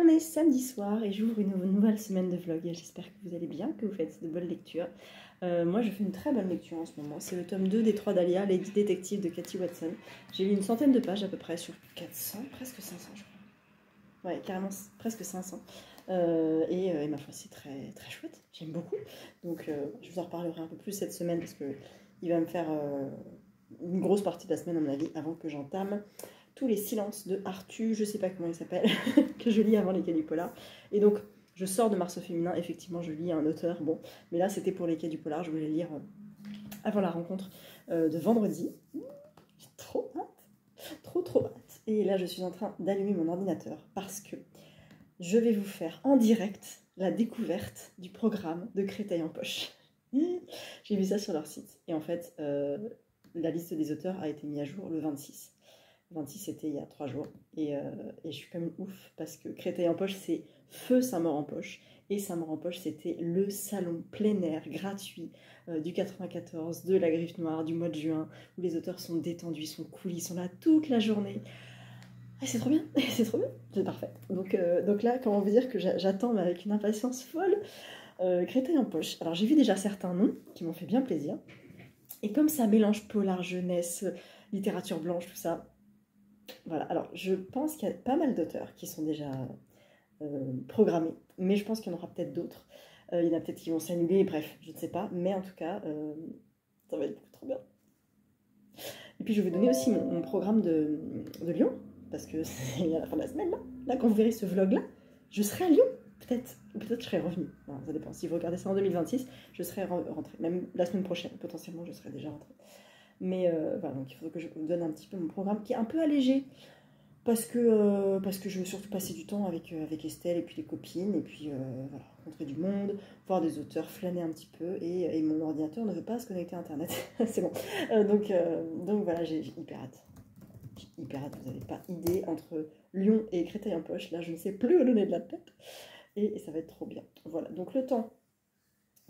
On est samedi soir et j'ouvre une nouvelle semaine de vlog et j'espère que vous allez bien, que vous faites de bonnes lectures. Moi je fais une très bonne lecture en ce moment, c'est le tome 2 des 3 Dahlia, Lady Détective de Cathy Watson. J'ai lu une centaine de pages à peu près sur 400, presque 500 je crois. Ouais, carrément presque 500. Et ma foi c'est très, très chouette, j'aime beaucoup. Donc je vous en reparlerai un peu plus cette semaine parce qu'il va me faire une grosse partie de la semaine à mon avis avant que j'entame Tous les silences de Arthur, je sais pas comment il s'appelle, que je lis avant les Quais du Polar. Et donc, je sors de Mars au féminin, effectivement, je lis un auteur, bon, mais là, c'était pour les Quais du Polar, je voulais lire avant la rencontre de vendredi. J'ai trop hâte, trop hâte. Et là, je suis en train d'allumer mon ordinateur parce que je vais vous faire en direct la découverte du programme de Créteil en poche. J'ai vu ça sur leur site. Et en fait, la liste des auteurs a été mise à jour le 26. 26 c'était il y a 3 jours et je suis comme une ouf parce que Créteil en poche c'est feu Saint-Maur en poche et Saint-Maur en poche c'était le salon plein air gratuit du 94 de la Griffe Noire du mois de juin où les auteurs sont détendus, ils sont cool, ils sont là toute la journée. Ah, c'est trop bien, c'est trop bien, c'est parfait. Donc là, comment vous dire que j'attends avec une impatience folle Créteil en poche. Alors j'ai vu déjà certains noms qui m'ont fait bien plaisir et comme ça mélange polar, jeunesse, littérature blanche, tout ça. Voilà, alors je pense qu'il y a pas mal d'auteurs qui sont déjà programmés, mais je pense qu'il y en aura peut-être d'autres. Il y en a peut-être qui vont s'annuler, bref, je ne sais pas, mais en tout cas, ça va être trop bien. Et puis je vais vous donner aussi mon programme de Lyon, parce que c'est à la fin de la semaine, là quand vous verrez ce vlog-là, je serai à Lyon, peut-être, ou peut-être je serai revenue, enfin, ça dépend, si vous regardez ça en 2026, je serai rentrée, même la semaine prochaine, potentiellement je serai déjà rentrée. Mais voilà, donc il faut que je vous donne un petit peu mon programme qui est un peu allégé, parce que je veux surtout passer du temps avec Estelle et puis les copines, et puis voilà, rencontrer du monde, voir des auteurs, flâner un petit peu, et mon ordinateur ne veut pas se connecter à Internet, c'est bon. Donc voilà, j'ai hyper hâte. J'ai hyper hâte, vous n'avez pas idée, entre Lyon et Créteil en poche, là je ne sais plus où donner de la tête, et ça va être trop bien. Voilà, donc le temps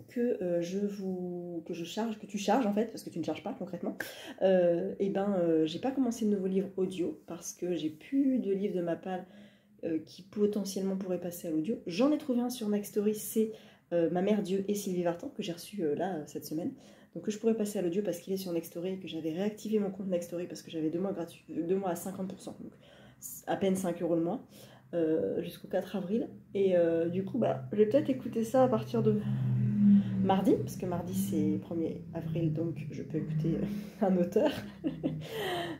que que tu charges en fait, parce que tu ne charges pas concrètement, j'ai pas commencé de nouveau livre audio parce que j'ai plus de livres de ma palle qui potentiellement pourraient passer à l'audio. J'en ai trouvé un sur Nextory, c'est Ma mère Dieu et Sylvie Vartan que j'ai reçu cette semaine, donc que je pourrais passer à l'audio parce qu'il est sur Nextory et que j'avais réactivé mon compte Nextory parce que j'avais 2 mois gratuits, 2 mois à 50%, donc à peine 5 € le mois. Jusqu'au 4 avril et du coup je vais peut-être écouter ça à partir de mardi, parce que mardi c'est 1er avril, donc je peux écouter un auteur.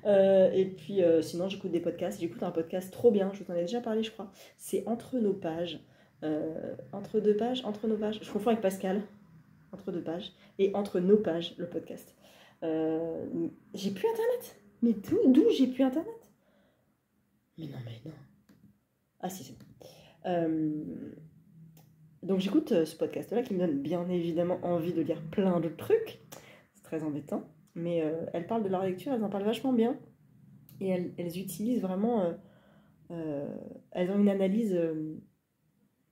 Et puis sinon j'écoute des podcasts, j'écoute un podcast trop bien, je vous en ai déjà parlé je crois, c'est Entre nos pages, entre nos pages, je confonds avec Pascal, Entre deux pages, et Entre nos pages, le podcast. J'ai plus internet, mais d'où j'ai plus internet? Mais non. Ah si, c'est bon. Donc j'écoute ce podcast-là qui me donne bien évidemment envie de lire plein d'autres trucs. C'est très embêtant. Mais elles parlent de leur lecture, elles en parlent vachement bien. Et elles utilisent vraiment... elles ont une analyse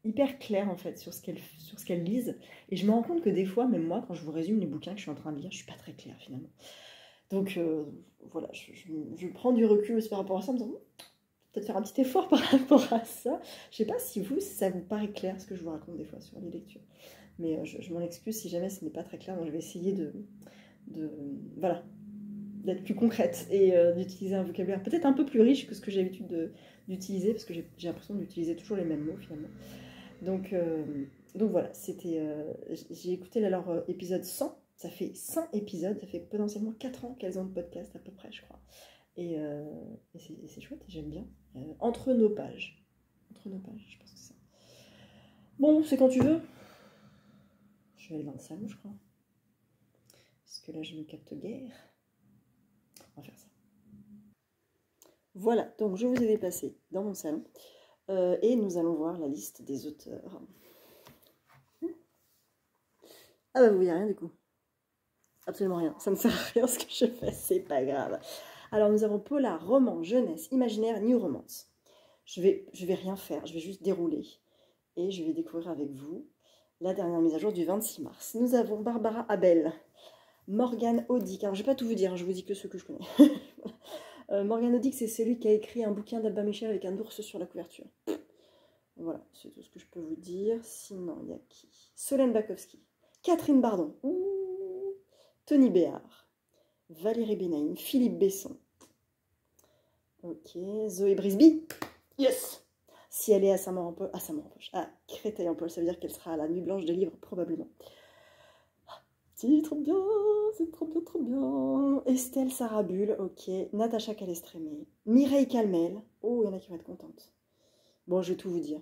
hyper claire en fait sur ce qu'elles lisent. Et je me rends compte que des fois, même moi, quand je vous résume les bouquins que je suis en train de lire, je suis pas très claire finalement. Donc voilà, je prends du recul aussi par rapport à ça en me disant... peut-être faire un petit effort par rapport à ça. Je sais pas si ça vous paraît clair ce que je vous raconte des fois sur les lectures. Mais je m'en excuse si jamais ce n'est pas très clair. Donc je vais essayer voilà, d'être plus concrète et d'utiliser un vocabulaire peut-être un peu plus riche que ce que j'ai l'habitude d'utiliser, parce que j'ai l'impression d'utiliser toujours les mêmes mots finalement. Donc voilà, j'ai écouté leur épisode 100. Ça fait 100 épisodes, ça fait potentiellement 4 ans qu'elles ont de podcast à peu près, je crois. Et c'est chouette, j'aime bien. Entre nos pages. Entre nos pages, je pense que c'est ça. Bon, c'est quand tu veux. Je vais aller dans le salon, je crois. Parce que là, je ne capte guère. On va faire ça. Voilà, donc je vous ai déplacé dans mon salon. Et nous allons voir la liste des auteurs. Ah bah vous voyez rien du coup. Absolument rien. Ça ne sert à rien ce que je fais, c'est pas grave. Alors nous avons polar, roman, jeunesse, imaginaire, new romance. Je vais rien faire, je vais juste dérouler. Et je vais découvrir avec vous la dernière mise à jour du 26 mars. Nous avons Barbara Abel, Morgane Audic. Alors je ne vais pas tout vous dire, je vous dis que ceux que je connais. Morgane Audic, c'est celui qui a écrit un bouquin d'Alba Michel avec un ours sur la couverture. Voilà, c'est tout ce que je peux vous dire. Sinon, il y a qui? Solène Bakowski, Catherine Bardon, ouh, Tony Béard, Valérie Benaïm, Philippe Besson. Ok, Zoé Brisby. Yes! Si elle est à Saint-Maur-en-Poche, à Créteil-en-Poche, ça veut dire qu'elle sera à la Nuit Blanche des Livres, probablement. C'est trop bien, c'est trop bien, trop bien. Estelle Sarabul, ok. Natacha Calestrémé, Mireille Calmel. Oh, il y en a qui vont être contentes. Bon, je vais tout vous dire.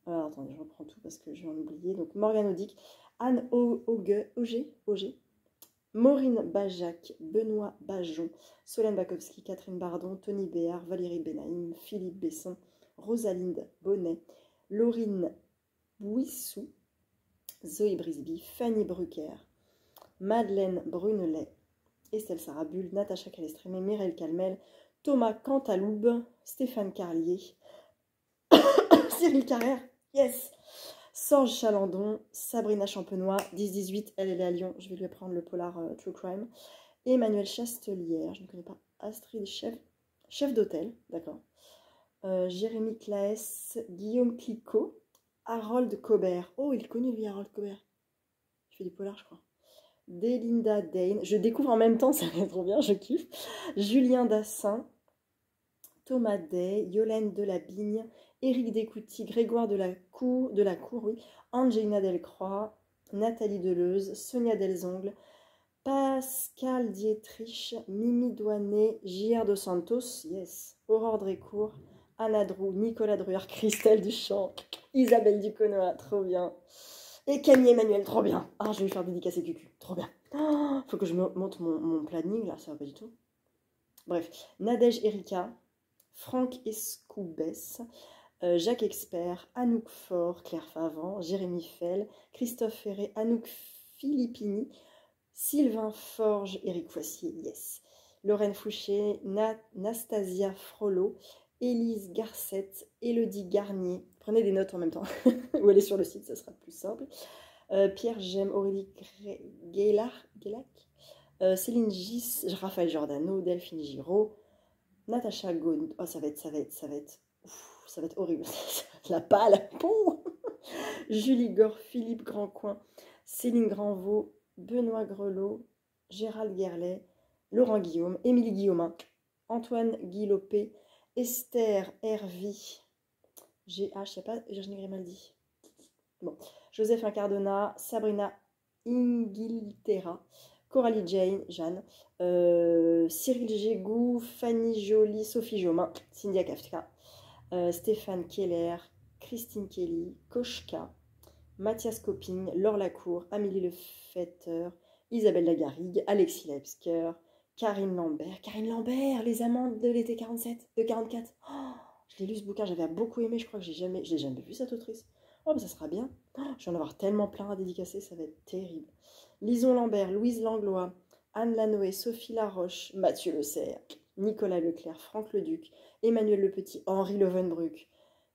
Alors, attendez, je reprends tout parce que je vais en oublier. Donc, Morgane Audic, Anne Auger, Maureen Bajac, Benoît Bajon, Solène Bakowski, Catherine Bardon, Tony Béard, Valérie Benaïm, Philippe Besson, Rosalinde Bonnet, Laurine Bouissou, Zoé Brisby, Fanny Brucker, Madeleine Brunelet, Estelle Sarabul, Natacha Calestrémé, Mireille Calmel, Thomas Cantaloube, Stéphane Carlier, Cyril Carrère, yes, Sorge Chalandon, Sabrina Champenois, 10-18, elle est à Lyon, je vais lui prendre le polar True Crime, Emmanuel Chastelière, je ne connais pas, Astrid chef d'hôtel, d'accord, Jérémy Claes, Guillaume Clicquot, Harold Cobert, oh il est connu lui Harold Cobert, il fait du polar je crois, Delinda Dane, je découvre en même temps, ça va être trop bien, je kiffe, Julien Dassin, Thomas Day, Yolène Delabigne, Éric Descouty, Grégoire Delacour, oui, Angelina Delcroix, Nathalie Deleuze, Sonia Delzongle, Pascal Dietrich, Mimi Douanet, J.R. Dos Santos, yes, Aurore Drécourt, Anna Drou, Nicolas Druard, Christelle Duchamp, Isabelle Duconois, trop bien. Et Camille Emmanuel, trop bien. Ah, je vais lui faire dédicacer Cucu, trop bien. Oh, faut que je monte mon planning, là, ça va pas du tout. Bref, Nadège Erika, Franck Escoubès, Jacques Expert, Anouk Faure, Claire Favant, Jérémy Fell, Christophe Ferré, Anouk Filippini, Sylvain Forge, Éric Foissier, yes, Lorraine Fouché, Nastasia Frollo, Élise Garcette, Élodie Garnier. Prenez des notes en même temps, ou allez sur le site, ça sera plus simple. Pierre Gem, Aurélie Guélac, Céline Gis, Raphaël Giordano, Delphine Giraud, Natacha Gaud. Oh, ça va être horrible. La pâle. Julie Gore, Philippe Grandcoin, Céline Grandvaux, Benoît Grelot, Gérald Guerlet, Laurent Guillaume, Émilie Guillaumin, Antoine Guilopé, Esther Hervy, je sais pas, Virginie Grimaldi. Bon, Joseph Incardona, Sabrina Ingilterra, Coralie Jeanne, Cyril Gégou, Fanny Joly, Sophie Jomain, Cynthia Kafka, Stéphane Keller, Christine Kelly, Koshka, Mathias Coping, Laure Lacour, Amélie Lefetteur, Isabelle Lagarrigue, Alexis Lepsker, Karine Lambert, Les Amantes de l'été 47, de 44. Oh, je l'ai lu ce bouquin, j'avais beaucoup aimé, je crois que je l'ai jamais vu cette autrice. Oh, bah ça sera bien. Oh, je vais en avoir tellement plein à dédicacer, ça va être terrible. Lison Lambert, Louise Langlois, Anne Lanoé, Sophie Laroche, Mathieu Le Serre, Nicolas Leclerc, Franck Leduc, Emmanuel Le Petit, Henri Lovenbruck,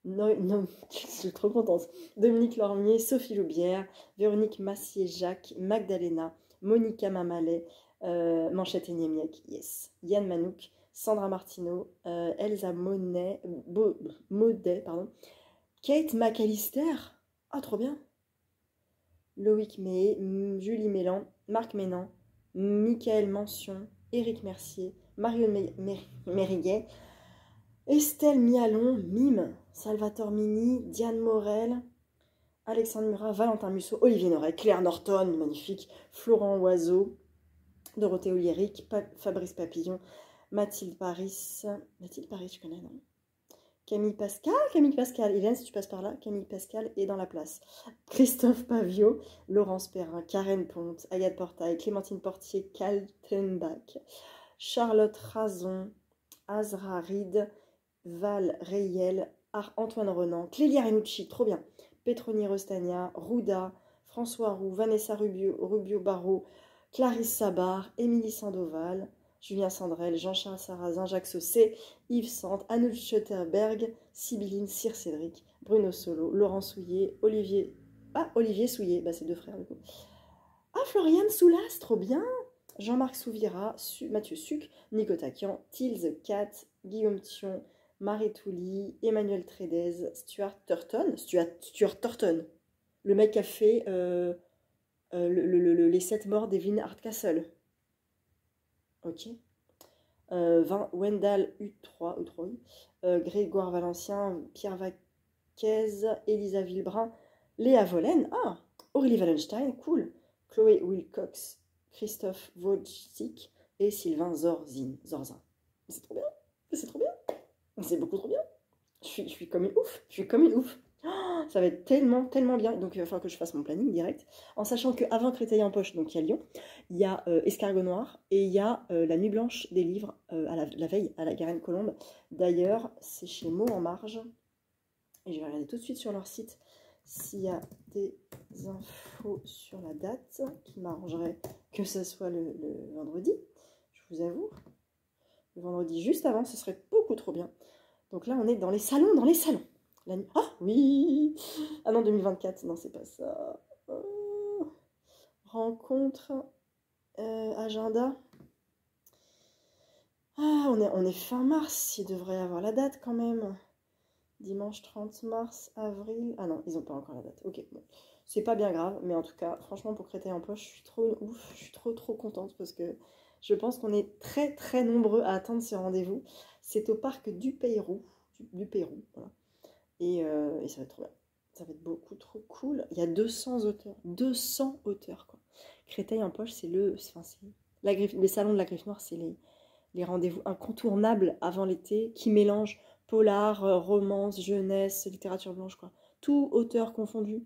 je suis trop contente. Dominique Lormier, Sophie Loubière, Véronique Massier-Jacques, Magdalena, Monica Mamalet, Manchette et Niemiec, yes. Yann Manouk, Sandra Martineau, Elsa Maudet, Kate McAllister, ah trop bien. Loïc May, Julie Mélan, Marc Ménan, Michael Mention, Éric Mercier, Mario Mériguet, Estelle Mialon, Mime, Salvatore Mini, Diane Morel, Alexandre Murat, Valentin Musso, Olivier Noret, Claire Norton, magnifique, Florent Oiseau, Dorothée Oliéric, Fabrice Papillon, Mathilde Paris, je connais, non? Camille Pascal, Hélène, si tu passes par là, Camille Pascal est dans la place. Christophe Pavio, Laurence Perrin, Karen Ponte, Agathe Portail, Clémentine Portier, Kaltenbach, Charlotte Razon, Azra Ride, Val Reyel, Antoine Renan, Clélia Renucci, trop bien, Petroni Rostagna, Rouda, François Roux, Vanessa Rubio Barrault, Clarisse Sabar, Émilie Sandoval, Julien Sandrel, Jean-Charles Sarrazin, Jacques Saucé, Yves Sante, Anouk Schutterberg, Sibylline, Cyr Cédric, Bruno Solo, Laurent Souillet, Olivier Souillet, bah c'est deux frères du coup. Ah, Floriane Soulas, trop bien. Jean-Marc Souvira, Mathieu Suc, Nico Taquian, Tilz Cat, Guillaume Thion, Marie Touli, Emmanuel Trédez, Stuart Thornton, le mec qui a fait les 7 morts d'Evelyn Hardcastle. Ok. Wendell U3, Grégoire Valencien, Pierre Vaquez, Elisa Villebrun, Léa Vollen, Aurélie Wallenstein, cool, Chloé Wilcox, Christophe Wojcik et Sylvain Zorzin. C'est trop bien, c'est trop bien, c'est beaucoup trop bien. Je suis comme une ouf, Ça va être tellement, tellement bien. Donc il va falloir que je fasse mon planning direct. En sachant qu'avant Créteil en poche, donc il y a Lyon, il y a Escargot Noir et il y a La Nuit Blanche des livres la veille à la Garenne-Colombe. D'ailleurs, c'est chez Mots en Marge. Et je vais regarder tout de suite sur leur site s'il y a des infos sur la date qui m'arrangerait que ce soit le vendredi. Je vous avoue, le vendredi juste avant, ce serait beaucoup trop bien. Donc là, on est dans les salons, La nuit... Ah oui. Ah non, 2024, non, c'est pas ça. Rencontre, agenda. Ah, on est fin mars, il devrait y avoir la date quand même. Dimanche 30 mars, avril... Ah non, ils n'ont pas encore la date. Ok, bon. C'est pas bien grave, mais en tout cas, franchement, pour Créteil en poche, je suis trop une ouf. Je suis trop contente parce que je pense qu'on est très, très nombreux à attendre ce rendez-vous. C'est au parc du Pérou. Du Pérou, voilà. Et ça va être trop bien. Ça va être beaucoup trop cool. Il y a 200 auteurs. 200 auteurs, quoi. Créteil en poche, c'est les salons de la Griffe Noire, c'est les rendez-vous incontournables avant l'été qui mélangent polar, romance, jeunesse, littérature blanche, quoi. Tout auteur confondu.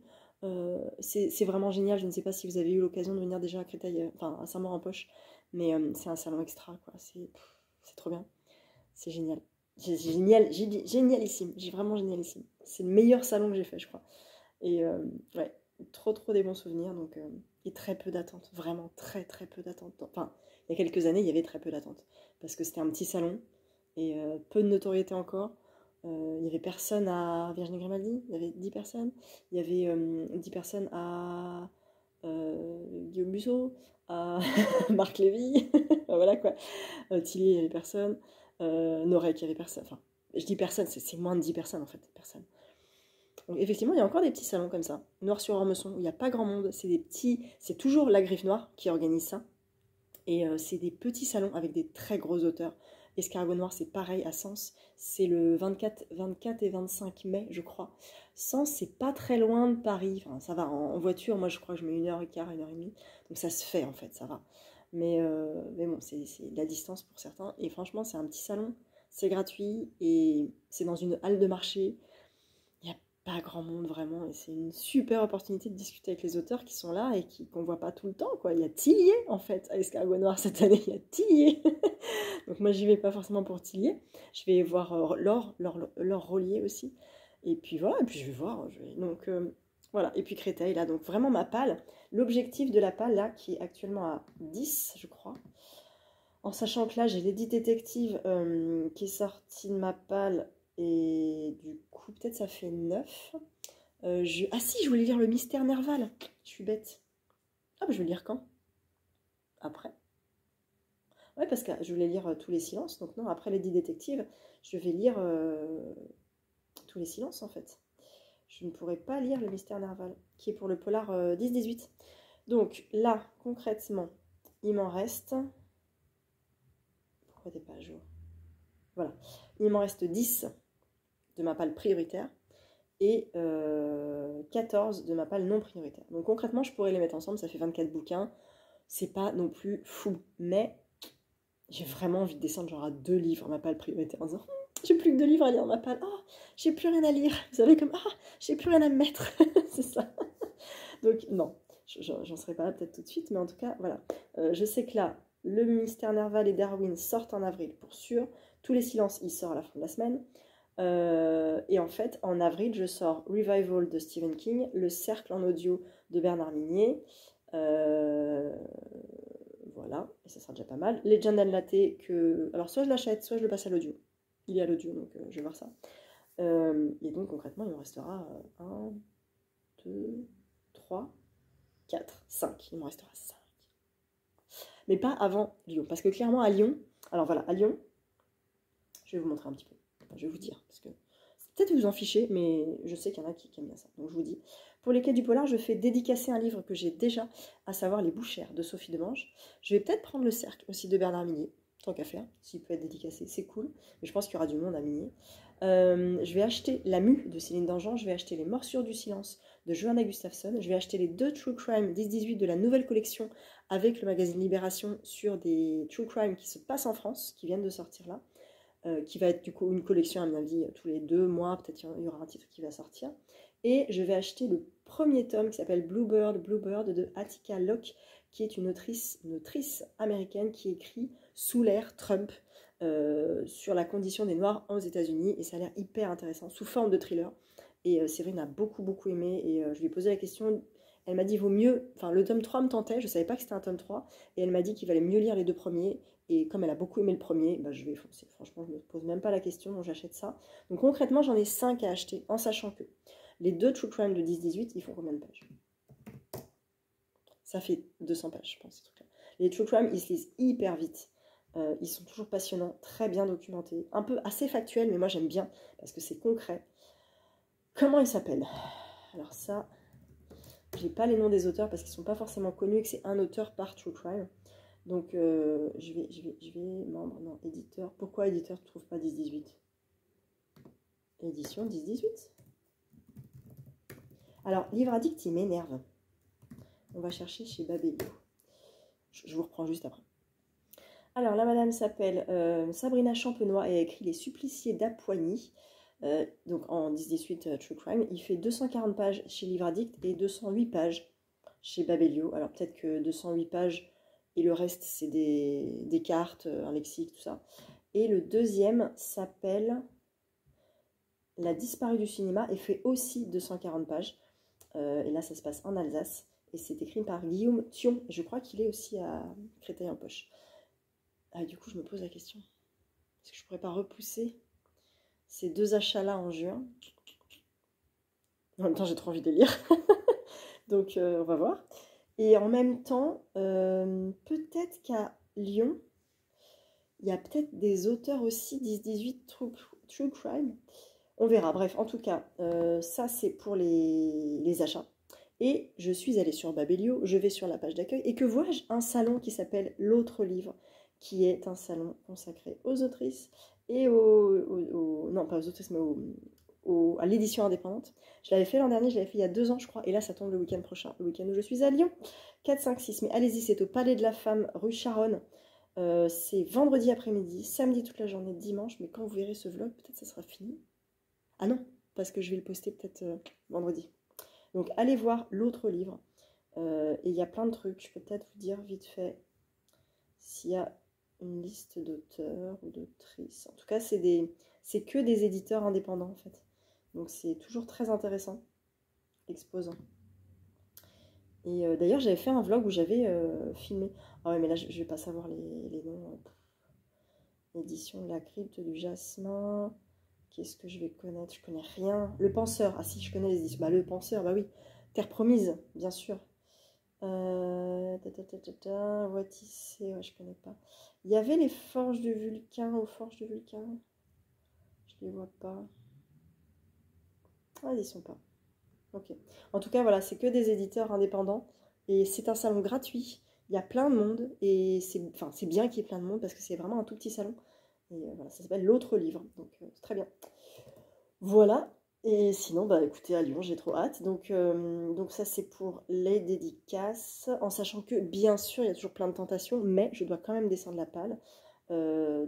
C'est vraiment génial. Je ne sais pas si vous avez eu l'occasion de venir déjà à Créteil, enfin à Saint-Maur-en-Poche, mais c'est un salon extra, quoi. C'est trop bien. C'est génial. Génialissime. J'ai vraiment génialissime. C'est le meilleur salon que j'ai fait, je crois. Et ouais, trop des bons souvenirs. Donc, et très peu d'attente. Vraiment très peu d'attente. Enfin, il y a quelques années, il y avait très peu d'attente. Parce que c'était un petit salon et peu de notoriété encore. Il n'y avait personne à Virginie Grimaldi. Il y avait 10 personnes. Il y avait 10 personnes à Guillaume Musso, à Marc Lévy. Voilà quoi. Tilly, il n'y avait personne. Norek, il n'y avait personne. Enfin, je dis personne, c'est moins de 10 personnes en fait. Personne. Donc effectivement, il y a encore des petits salons comme ça. Noir-sur-Ormesson, où il n'y a pas grand monde. C'est des petits. C'est toujours la Griffe Noire qui organise ça. Et c'est des petits salons avec des très gros auteurs. Escargot Noir, c'est pareil à Sens. C'est le 24 et 25 mai, je crois. Sens, c'est pas très loin de Paris. Enfin, ça va. En voiture, moi, je crois que je mets 1h15, 1h30. Donc ça se fait, en fait, ça va. Mais bon, c'est de la distance pour certains. Et franchement, c'est un petit salon. C'est gratuit et c'est dans une halle de marché. Il n'y a pas grand monde vraiment. Et c'est une super opportunité de discuter avec les auteurs qui sont là et qu'on ne voit pas tout le temps, quoi. Il y a Tillier, en fait, à Escargot Noir cette année. Il y a Tillier. Donc moi, j'y vais pas forcément pour Tillier. Je vais voir Laure Rollier aussi. Et puis voilà, et puis je vais voir. Donc voilà, et puis Créteil, là. Donc vraiment ma palle. L'objectif de la palle, là, qui est actuellement à 10, je crois. En sachant que là, j'ai l'édit détective qui est sorti de ma palle. Et du coup, peut-être ça fait 9. Ah si, je voulais lire Le Mystère Nerval. Je suis bête. Ah, bah je vais le lire quand? Après. Ouais, parce que je voulais lire Tous les silences. Donc non, après l'édit détective, je vais lire Tous les silences, en fait. Je ne pourrais pas lire Le Mystère Nerval, qui est pour le polar 10-18. Donc là, concrètement, il m'en reste... Pourquoi t'es pas à jour? Voilà. Il m'en reste 10 de ma palle prioritaire et 14 de ma palle non prioritaire. Donc concrètement, je pourrais les mettre ensemble, ça fait 24 bouquins. C'est pas non plus fou, mais j'ai vraiment envie de descendre genre à 2 livres ma palle prioritaire en disant j'ai plus que 2 livres à lire dans ma palle. Oh, j'ai plus rien à lire. Vous savez, comme j'ai plus rien à me mettre. C'est ça. Donc non, j'en serai pas là peut-être tout de suite, mais en tout cas, voilà. Je sais que là, Le Mystère Nerval et Darwin sortent en avril pour sûr. Tous les silences, il sort à la fin de la semaine. Et en fait, en avril, je sors Revival de Stephen King, Le Cercle en audio de Bernard Minier. Voilà, et ça sera déjà pas mal. Legend and Latte, alors soit je l'achète, soit je le passe à l'audio. Il est à l'audio, donc je vais voir ça. Et donc concrètement, il me restera 1, 2, 3, 4, 5. Il me restera 5. Mais pas avant Lyon, parce que clairement à Lyon, alors voilà, à Lyon, je Je vais vous montrer un petit peu. Enfin, je vais vous dire, parce que peut-être vous en fichez, mais je sais qu'il y en a qui aiment bien ça. Donc je vous dis. Pour les quais du polar, je fais dédicacer un livre que j'ai déjà, à savoir Les Bouchères de Sophie Demange. Je vais peut-être prendre Le Cercle aussi de Bernard Minier, tant qu'à faire. S'il peut être dédicacé, c'est cool. Mais je pense qu'il y aura du monde à Minier. Je vais acheter La Mue de Céline Dangean. Je vais acheter Les Morsures du Silence de Johanna Gustafsson. Je vais acheter les 2 True Crime 10-18 de la nouvelle collection avec le magazine Libération sur des True Crime qui se passent en France, qui viennent de sortir là. Qui va être du coup une collection à mon avis tous les 2 mois, peut-être il y aura un titre qui va sortir. Et je vais acheter le premier tome qui s'appelle Bluebird de Attica Locke, qui est une autrice américaine qui écrit sous l'ère Trump sur la condition des Noirs aux États-Unis, et ça a l'air hyper intéressant, sous forme de thriller. Et Séverine a beaucoup aimé, et je lui ai posé la question. Elle m'a dit vaut mieux, enfin le tome 3 me tentait, je ne savais pas que c'était un tome 3, et elle m'a dit qu'il valait mieux lire les 2 premiers, et comme elle a beaucoup aimé le premier, bah, je vais foncer. Franchement, je ne me pose même pas la question, donc j'achète ça. Donc concrètement, j'en ai 5 à acheter, en sachant que les 2 True Crime de 10-18, ils font combien de pages? Ça fait 200 pages, je pense, ces trucs-là. Les True Crime, ils se lisent hyper vite. Ils sont toujours passionnants, très bien documentés, un peu assez factuels, mais moi j'aime bien, parce que c'est concret. Comment ils s'appellent? Alors ça... J'ai pas les noms des auteurs parce qu'ils sont pas forcément connus et que c'est un auteur par True Crime. Donc je vais membre, non, éditeur. Pourquoi éditeur ne trouve pas 10-18? Édition 10-18. Alors, livre addict, il m'énerve. On va chercher chez Babelio. Je vous reprends juste après. Alors, la madame s'appelle Sabrina Champenois et a écrit Les Suppliciés d'Apoigny. Donc en 10-18 True Crime, il fait 240 pages chez Livre Addict et 208 pages chez Babelio. Alors peut-être que 208 pages et le reste c'est des cartes, un lexique, tout ça. Et le deuxième s'appelle La disparue du cinéma et fait aussi 240 pages. Et là ça se passe en Alsace et c'est écrit par Guillaume Thion. Je crois qu'il est aussi à Créteil-en-Poche. Ah, du coup je me pose la question, est-ce que je pourrais pas repousser ces 2 achats-là en juin? En même temps, j'ai trop envie de lire. Donc, on va voir. Et en même temps, peut-être qu'à Lyon, il y a peut-être des auteurs aussi 10-18 True Crime. On verra. Bref, en tout cas, ça, c'est pour les achats. Et je suis allée sur Babelio, je vais sur la page d'accueil. Et que vois-je? Un salon qui s'appelle L'Autre Livre, qui est un salon consacré aux autrices et non, pas aux autrices, mais à l'édition indépendante. Je l'avais fait l'an dernier, je l'avais fait il y a 2 ans, je crois. Et là, ça tombe le week-end prochain, le week-end où je suis à Lyon. 4, 5, 6. Mais allez-y, c'est au Palais de la Femme, rue Charonne. C'est vendredi après-midi, samedi toute la journée, dimanche. Mais quand vous verrez ce vlog, peut-être ça sera fini. Ah non, parce que je vais le poster peut-être vendredi. Donc, allez voir L'Autre Livre. Et il y a plein de trucs. Je peux peut-être vous dire vite fait s'il y a une liste d'auteurs ou d'autrices. En tout cas, c'est que des éditeurs indépendants, en fait. Donc, c'est toujours très intéressant, exposant. Et d'ailleurs, j'avais fait un vlog où j'avais filmé. Ah ouais, mais là, je vais pas savoir les noms. Édition de la crypte du jasmin. Qu'est-ce que je vais connaître? Je connais rien. Le Penseur. Ah si, je connais les éditions. Bah, Le Penseur, bah oui. Terre Promise, bien sûr. Watissé, ouais, je connais pas. Il y avait les Forges de Vulcain, aux Forges de Vulcain. Je les vois pas. Ah, ils y sont pas. Ok. En tout cas, voilà, c'est que des éditeurs indépendants. Et c'est un salon gratuit. Il y a plein de monde. Et c'est bien qu'il y ait plein de monde parce que c'est vraiment un tout petit salon. Et voilà, ça s'appelle L'Autre Livre. Donc, c'est très bien. Voilà. Et sinon, bah écoutez, à Lyon, j'ai trop hâte. Donc ça, c'est pour les dédicaces. En sachant que, bien sûr, il y a toujours plein de tentations. Mais je dois quand même descendre la palle. On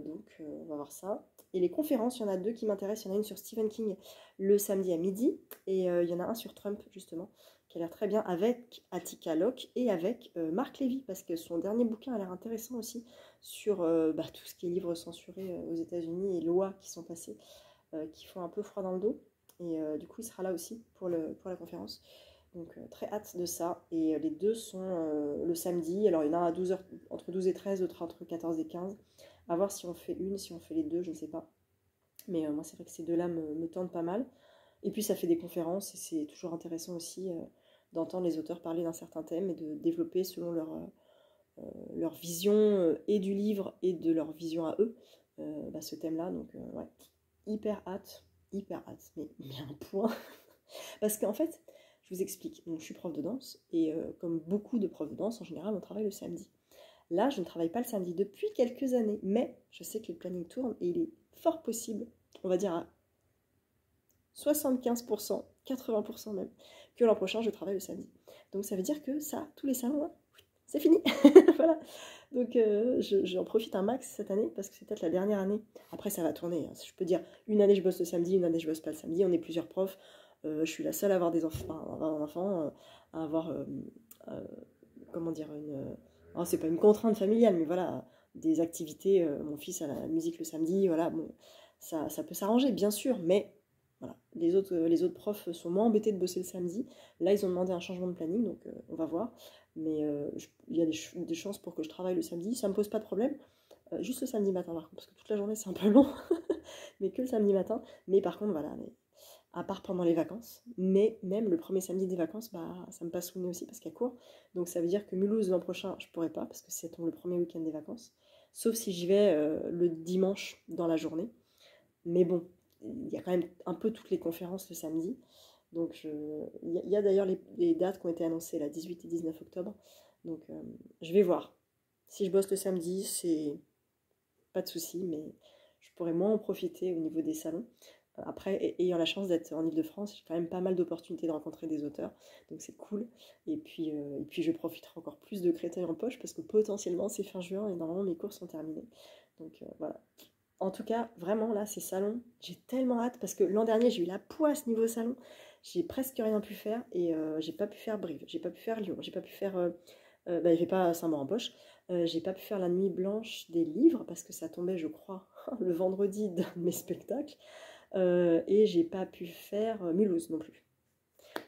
va voir ça. Et les conférences, il y en a 2 qui m'intéressent. Il y en a une sur Stephen King le samedi à midi. Et il y en a un sur Trump, justement, qui a l'air très bien, avec Attica Locke et avec Marc Lévy. Parce que son dernier bouquin a l'air intéressant aussi sur tout ce qui est livres censurés aux États-Unis et lois qui sont passées, qui font un peu froid dans le dos. Et du coup, il sera là aussi pour la conférence. Donc, très hâte de ça. Et les 2 sont le samedi. Alors, il y en a un à 12h, entre 12 et 13, d'autres entre 14 et 15. À voir si on fait une, si on fait les 2, je ne sais pas. Mais moi, c'est vrai que ces 2-là me tentent pas mal. Et puis, ça fait des conférences. Et c'est toujours intéressant aussi d'entendre les auteurs parler d'un certain thème et de développer selon leur vision et du livre et de leur vision à eux. ce thème-là. Donc, ouais, hyper hâte, mais un point. Parce qu'en fait, je vous explique, donc, je suis prof de danse, et comme beaucoup de profs de danse, en général, on travaille le samedi. Là, je ne travaille pas le samedi depuis quelques années, mais je sais que le planning tourne, et il est fort possible, on va dire à 75%, 80% même, que l'an prochain, je travaille le samedi. Donc ça veut dire que ça, tous les salons, hein, c'est fini. Voilà. Donc j'en profite un max cette année, parce que c'est peut-être la dernière année. Après, ça va tourner. Hein. Je peux dire, une année, je bosse le samedi, une année, je bosse pas le samedi. On est plusieurs profs. Je suis la seule à avoir des enfants, à avoir, comment dire, oh, c'est pas une contrainte familiale, mais voilà, des activités. Mon fils a la musique le samedi, voilà, bon, ça peut s'arranger, bien sûr, mais voilà, les autres profs sont moins embêtés de bosser le samedi. Là, ils ont demandé un changement de planning, donc on va voir. Mais il y a des chances pour que je travaille le samedi. Ça ne me pose pas de problème. Juste le samedi matin, par contre, parce que toute la journée, c'est un peu long. Mais que le samedi matin. Mais par contre, voilà, à part pendant les vacances. Mais même le premier samedi des vacances, ça me passe sous le nez aussi parce qu'il y a cours. Donc ça veut dire que Mulhouse, l'an prochain, je ne pourrai pas, parce que c'est le premier week-end des vacances. Sauf si j'y vais le dimanche dans la journée. Mais bon, il y a quand même un peu toutes les conférences le samedi. Donc il y a d'ailleurs les dates qui ont été annoncées, là, 18 et 19 octobre. Donc je vais voir. Si je bosse le samedi, c'est pas de souci, mais je pourrais moins en profiter au niveau des salons. Après, ayant la chance d'être en Ile-de-France, j'ai quand même pas mal d'opportunités de rencontrer des auteurs, donc c'est cool. Et puis je profiterai encore plus de Créteil en poche, parce que potentiellement c'est fin juin et normalement mes cours sont terminés. Donc voilà. En tout cas, vraiment là, ces salons, j'ai tellement hâte, parce que l'an dernier j'ai eu la poisse niveau salon, j'ai presque rien pu faire, et j'ai pas pu faire Brive, j'ai pas pu faire Lyon, j'ai pas pu faire, il n'y avait pas Saint-Maur en poche, j'ai pas pu faire la nuit blanche des livres, parce que ça tombait, je crois, le vendredi d'un de mes spectacles, et j'ai pas pu faire Mulhouse non plus.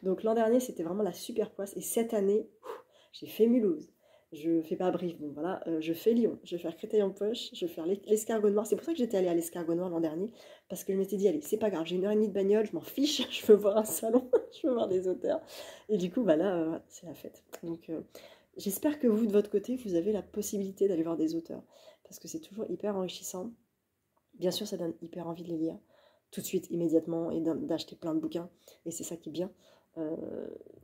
Donc l'an dernier, c'était vraiment la super poisse, et cette année, j'ai fait Mulhouse. Je fais pas Brive, bon voilà, je fais Lyon, je vais faire Créteil en poche, je vais faire l'escargot noir. C'est pour ça que j'étais allée à l'escargot noir l'an dernier, parce que je m'étais dit, allez, c'est pas grave, j'ai 1h30 de bagnole, je m'en fiche, je veux voir un salon, je veux voir des auteurs. Et du coup, là, c'est la fête. Donc j'espère que vous, de votre côté, vous avez la possibilité d'aller voir des auteurs, parce que c'est toujours hyper enrichissant. Bien sûr, ça donne hyper envie de les lire, tout de suite, immédiatement, et d'acheter plein de bouquins, et c'est ça qui est bien.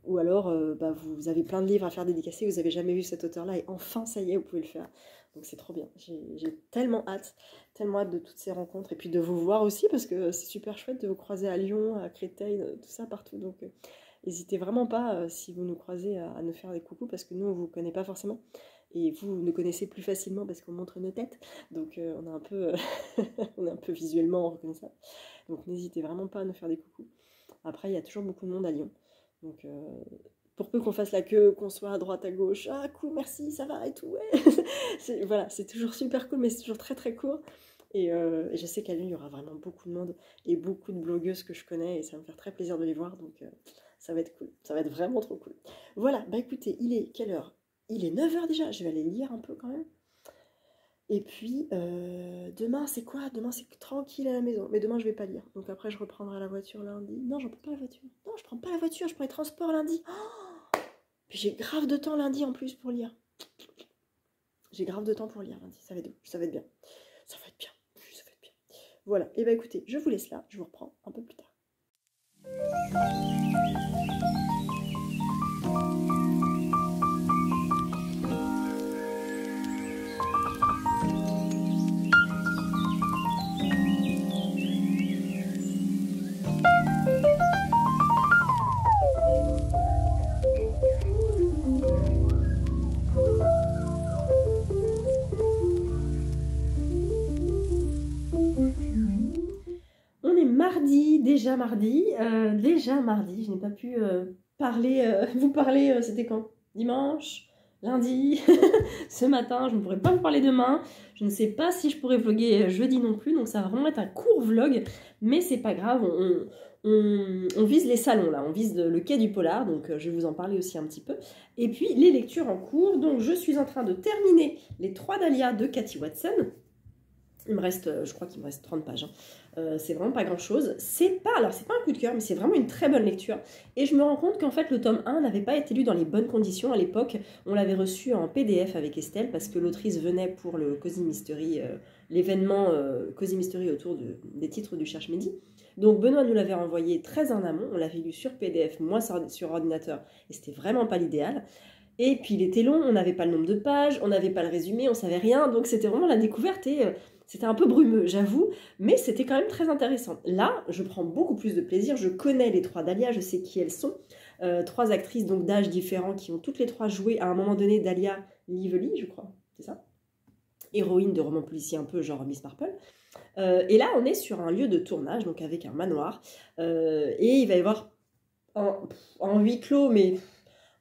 Ou alors vous avez plein de livres à faire dédicacer, vous n'avez jamais vu cet auteur-là, et enfin, ça y est, vous pouvez le faire. Donc c'est trop bien. J'ai tellement hâte de toutes ces rencontres, et puis de vous voir aussi, parce que c'est super chouette de vous croiser à Lyon, à Créteil, tout ça, partout. Donc n'hésitez vraiment pas, si vous nous croisez, à nous faire des coucous, parce que nous, on ne vous connaît pas forcément. Et vous nous connaissez plus facilement parce qu'on montre nos têtes. Donc on est un peu, on est un peu visuellement reconnaissable. Donc n'hésitez vraiment pas à nous faire des coucous. Après, il y a toujours beaucoup de monde à Lyon. Donc pour peu qu'on fasse la queue, qu'on soit à droite, à gauche, ah cool, merci, ça va et tout, ouais. Voilà, c'est toujours super cool, mais c'est toujours très très court. Et je sais qu'à Lyon, il y aura vraiment beaucoup de monde et beaucoup de blogueuses que je connais, et ça va me faire très plaisir de les voir. Donc ça va être cool, ça va être vraiment trop cool. Voilà, bah écoutez, il est quelle heure? Il est 9h déjà, je vais aller lire un peu quand même. Et puis, demain, c'est quoi? Demain, c'est tranquille à la maison. Mais demain, je vais pas lire. Donc après, je reprendrai la voiture lundi. Non, je prends pas la voiture. Non, je prends pas la voiture, je prends les transports lundi. Oh, puis j'ai grave de temps lundi en plus pour lire. J'ai grave de temps pour lire lundi. Ça va être bien. Ça va être bien. Ça va être bien. Ça va être bien. Voilà. Et bah écoutez, je vous laisse là. Je vous reprends un peu plus tard. Déjà mardi, je n'ai pas pu vous parler, c'était quand? Dimanche? Lundi? Ce matin, je ne pourrais pas vous parler demain, je ne sais pas si je pourrais vlogger jeudi non plus, donc ça va vraiment être un court vlog, mais c'est pas grave, on vise les salons là, on vise le quai du Polar, donc je vais vous en parler aussi un petit peu, et puis les lectures en cours, donc je suis en train de terminer les 3 dahlias de Cathy Watson. Il me reste, je crois qu'il me reste 30 pages. Hein. C'est vraiment pas grand chose. C'est pas un coup de cœur, mais c'est vraiment une très bonne lecture. Et je me rends compte qu'en fait, le tome 1 n'avait pas été lu dans les bonnes conditions à l'époque. On l'avait reçu en PDF avec Estelle parce que l'autrice venait pour le Cozy Mystery l'événement Cozy Mystery autour des titres du Cherche Midi. Donc Benoît nous l'avait envoyé très en amont, on l'avait lu sur PDF, moi sur ordinateur, et c'était vraiment pas l'idéal. Et puis il était long, on n'avait pas le nombre de pages, on n'avait pas le résumé, on savait rien, donc c'était vraiment la découverte et c'était un peu brumeux, j'avoue, mais c'était quand même très intéressant. Là, je prends beaucoup plus de plaisir, je connais les 3 Dahlia, je sais qui elles sont, 3 actrices donc d'âge différents qui ont toutes les 3 joué à un moment donné Dahlia Lively, je crois, c'est ça, héroïne de roman policier un peu genre Miss Marple. Et là, on est sur un lieu de tournage, donc avec un manoir, et il va y avoir un huis clos, mais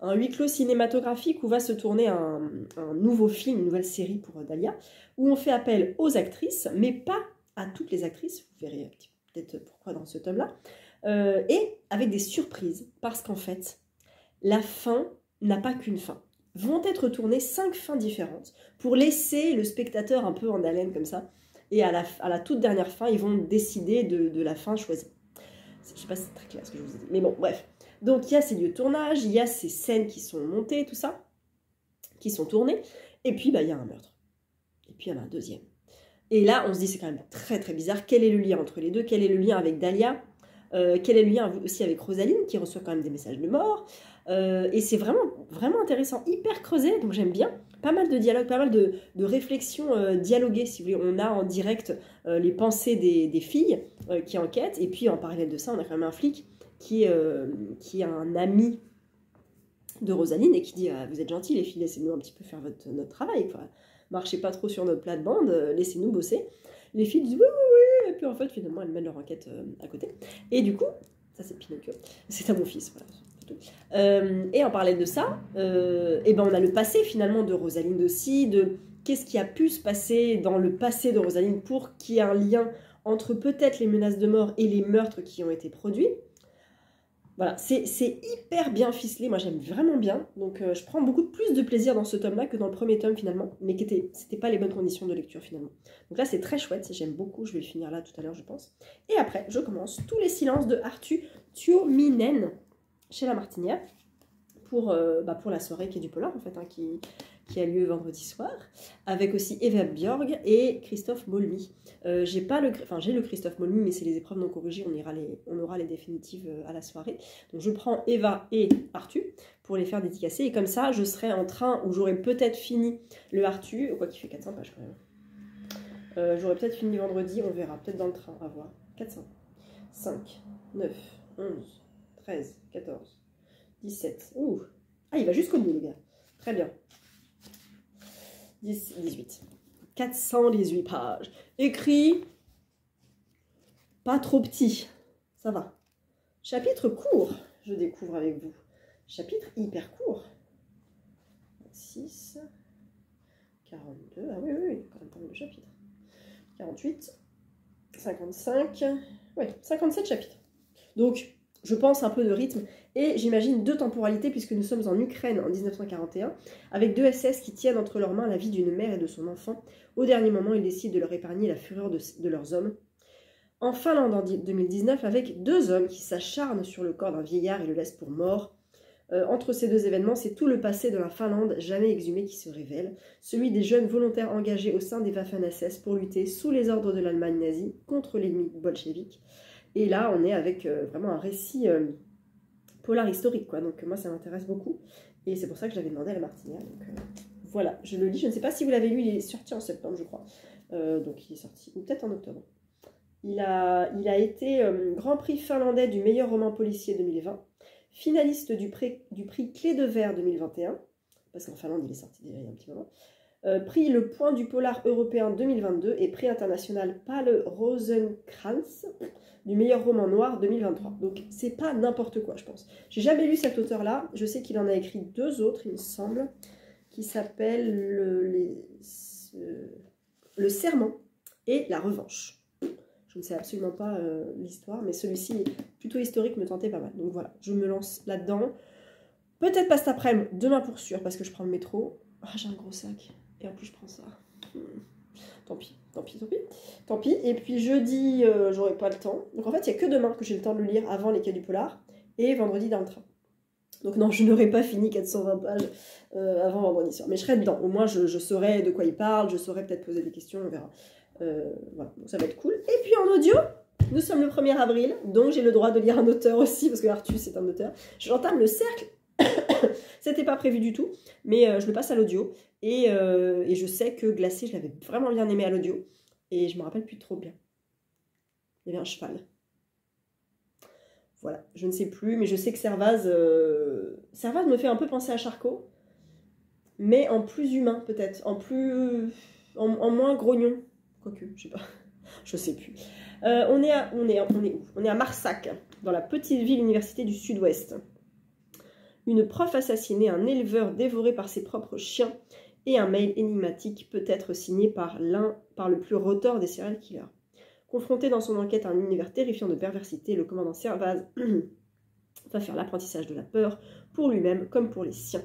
un huis clos cinématographique où va se tourner un nouveau film, une nouvelle série pour Dahlia, où on fait appel aux actrices, mais pas à toutes les actrices, vous verrez peut-être pourquoi dans ce tome-là, et avec des surprises, parce qu'en fait, la fin n'a pas qu'une fin. Vont être tournées 5 fins différentes pour laisser le spectateur un peu en haleine comme ça, et à la toute dernière fin, ils vont décider de la fin choisie. Je ne sais pas si c'est très clair ce que je vous ai dit, mais bon, bref. Donc il y a ces lieux de tournage, il y a ces scènes qui sont montées, tout ça, qui sont tournées, et puis bah, il y a un meurtre. Et puis il y en a un deuxième. Et là, on se dit, c'est quand même très très bizarre, quel est le lien entre les deux? Quel est le lien avec Dahlia? Quel est le lien aussi avec Rosaline, qui reçoit quand même des messages de mort? Et c'est vraiment, vraiment intéressant, hyper creusé, donc j'aime bien. Pas mal de dialogues, pas mal de réflexions dialoguées, si vous voulez. On a en direct les pensées des filles qui enquêtent, et puis en parallèle de ça, on a quand même un flic qui est un ami de Rosaline et qui dit vous êtes gentils les filles, laissez-nous un petit peu faire notre travail, quoi. Marchez pas trop sur notre plate-bande, laissez-nous bosser. Les filles disent oui, oui, oui, et puis en fait finalement elles mènent leur enquête à côté. Et du coup, ça c'est Pinocchio, c'est à mon fils, voilà. Et en parallèle de ça, et ben on a le passé finalement de Rosaline aussi, de qu'est-ce qui a pu se passer dans le passé de Rosaline pour qu'il y ait un lien entre peut-être les menaces de mort et les meurtres qui ont été produits. Voilà, c'est hyper bien ficelé, moi j'aime vraiment bien, donc je prends beaucoup plus de plaisir dans ce tome-là que dans le premier tome finalement, mais c'était pas les bonnes conditions de lecture finalement. Donc là c'est très chouette, j'aime beaucoup, je vais le finir là tout à l'heure je pense. Et après, je commence Tous les silences de Arttu Tuominen chez La Martinière, pour la soirée qui est du polar en fait, hein, qui a lieu vendredi soir, avec aussi Eva Björg et Christophe Molmy. J'ai le Christophe Molmy, mais c'est les épreuves non corrigées, on aura les définitives à la soirée. Donc je prends Eva et Arttu pour les faire dédicacer, et comme ça, je serai en train où j'aurai peut-être fini le Arttu, quoi qu'il fait 400 pages quand même. J'aurai peut-être fini vendredi, on verra, peut-être dans le train, à voir. 400, 5, 9, 11, 13, 14, 17. Ouh. Ah, il va jusqu'au bout, le gars. Très bien. 10, 18. 418 pages. Écrit pas trop petit. Ça va. Chapitre court, je découvre avec vous. Chapitre hyper court. 26, 42. Ah oui, oui, quand même pas mal de chapitres. 48, 55. Ouais, 57 chapitres. Donc, je pense un peu de rythme, et j'imagine 2 temporalités, puisque nous sommes en Ukraine en 1941, avec 2 SS qui tiennent entre leurs mains la vie d'une mère et de son enfant. Au dernier moment, ils décident de leur épargner la fureur de leurs hommes. En Finlande en 2019, avec 2 hommes qui s'acharnent sur le corps d'un vieillard et le laissent pour mort. Entre ces 2 événements, c'est tout le passé de la Finlande jamais exhumé qui se révèle, celui des jeunes volontaires engagés au sein des Waffen-SS pour lutter sous les ordres de l'Allemagne nazie contre l'ennemi bolchevique. Et là, on est avec vraiment un récit polar historique, quoi. Donc moi, ça m'intéresse beaucoup. Et c'est pour ça que je l'avais demandé à La Martinière. Donc voilà, je le lis. Je ne sais pas si vous l'avez lu, il est sorti en septembre, je crois. Donc il est sorti, ou peut-être en octobre. Il a été Grand Prix finlandais du meilleur roman policier 2020, finaliste du prix Clé de Verre 2021, parce qu'en Finlande, il est sorti déjà il y a un petit moment. Prix Le Point du Polar européen 2022 et prix international Palle Rosenkrantz du meilleur roman noir 2023. Donc c'est pas n'importe quoi, je pense. J'ai jamais lu cet auteur-là. Je sais qu'il en a écrit 2 autres, il me semble, qui s'appellent Le Serment et La Revanche. Je ne sais absolument pas l'histoire, mais celui-ci, plutôt historique, me tentait pas mal. Donc voilà, je me lance là-dedans. Peut-être pas cet après-midi, demain pour sûr, parce que je prends le métro. Ah, j'ai un gros sac. Et en plus, je prends ça. Tant pis, tant pis, tant pis. Tant pis. Et puis jeudi, j'aurai pas le temps. Donc en fait, il n'y a que demain que j'ai le temps de le lire avant les Quais du Polar. Et vendredi dans le train. Donc non, je n'aurai pas fini 420 pages avant vendredi soir. Mais je serai dedans. Au moins, je saurai de quoi il parle. Je saurai peut-être poser des questions. On verra. Voilà, donc ça va être cool. Et puis en audio, nous sommes le 1er avril, donc j'ai le droit de lire un auteur aussi, parce que Artus c'est un auteur. J'entame le cercle, c'était pas prévu du tout, mais je le passe à l'audio. Et je sais que Glacé, je l'avais vraiment bien aimé à l'audio, et je me rappelle plus trop bien. Il y avait un cheval. Voilà, je ne sais plus, mais je sais que Servaz me fait un peu penser à Charcot, mais en plus humain peut-être, en moins grognon. Quoique, je sais pas, je sais plus. On est où? On est à Marsac, dans la petite ville université du Sud-Ouest. Une prof assassinée, un éleveur dévoré par ses propres chiens et un mail énigmatique peut être signé par le plus retors des serial killers. Confronté dans son enquête à un univers terrifiant de perversité, le commandant Servaz va faire l'apprentissage de la peur pour lui-même comme pour les siens.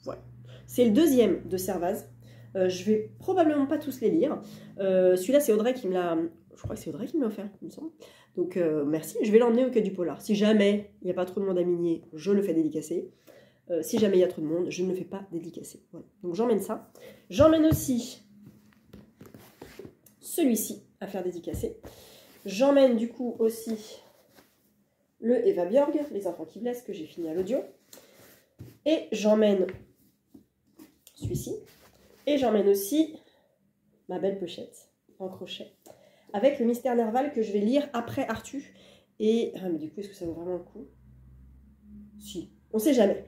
Voilà. C'est le deuxième de Servaz. Je vais probablement pas tous les lire. Celui-là, c'est Audrey qui me l'a... Je crois que c'est Audrey qui me l'a offert, il me semble. Donc, merci. Je vais l'emmener au Quai du Polar. Si jamais il n'y a pas trop de monde à minier, je le fais dédicacer. Si jamais il y a trop de monde, je ne le fais pas dédicacer. Voilà. Donc, j'emmène ça. J'emmène aussi celui-ci à faire dédicacer. J'emmène du coup aussi le Eva Björg, Les enfants qui blessent, que j'ai fini à l'audio. Et j'emmène celui-ci. Et j'emmène aussi ma belle pochette en crochet avec le Mystère Nerval que je vais lire après Arthur. Et mais du coup, est-ce que ça vaut vraiment le coup? Si, on sait jamais.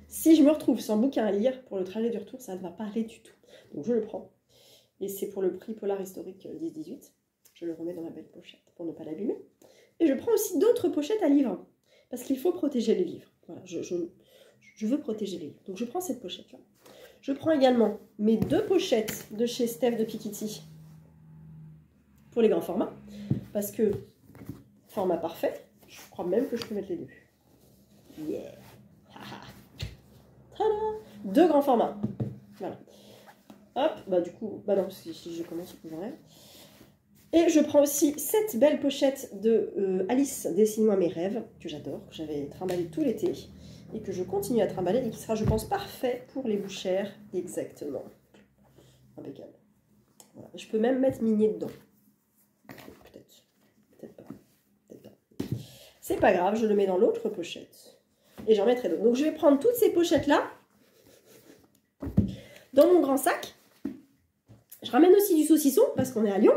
Si je me retrouve sans bouquin à lire pour le trajet du retour, ça ne va pas aller du tout. Donc je le prends. Et c'est pour le prix Polar Historique 10-18. Je le remets dans ma belle pochette pour ne pas l'abîmer. Et je prends aussi d'autres pochettes à livres. Parce qu'il faut protéger les livres. Voilà, je veux protéger les livres. Donc je prends cette pochette-là. Je prends également mes 2 pochettes de chez Steph de Piketty pour les grands formats. Parce que, format parfait, je crois même que je peux mettre les 2. Yeah! Tada! 2 grands formats. Voilà. Hop, bah du coup, bah non, si je commence, j'enlève. Et je prends aussi cette belle pochette de Alice, dessine-moi mes rêves, que j'adore, que j'avais trimballé tout l'été, et que je continue à trimballer, et qui sera, je pense, parfait pour les bouchères, exactement. Impeccable. Voilà. Je peux même mettre Minier dedans. Peut-être pas. Peut-être pas. C'est pas grave, je le mets dans l'autre pochette. Et j'en mettrai d'autres. Donc je vais prendre toutes ces pochettes-là dans mon grand sac. Je ramène aussi du saucisson, parce qu'on est à Lyon.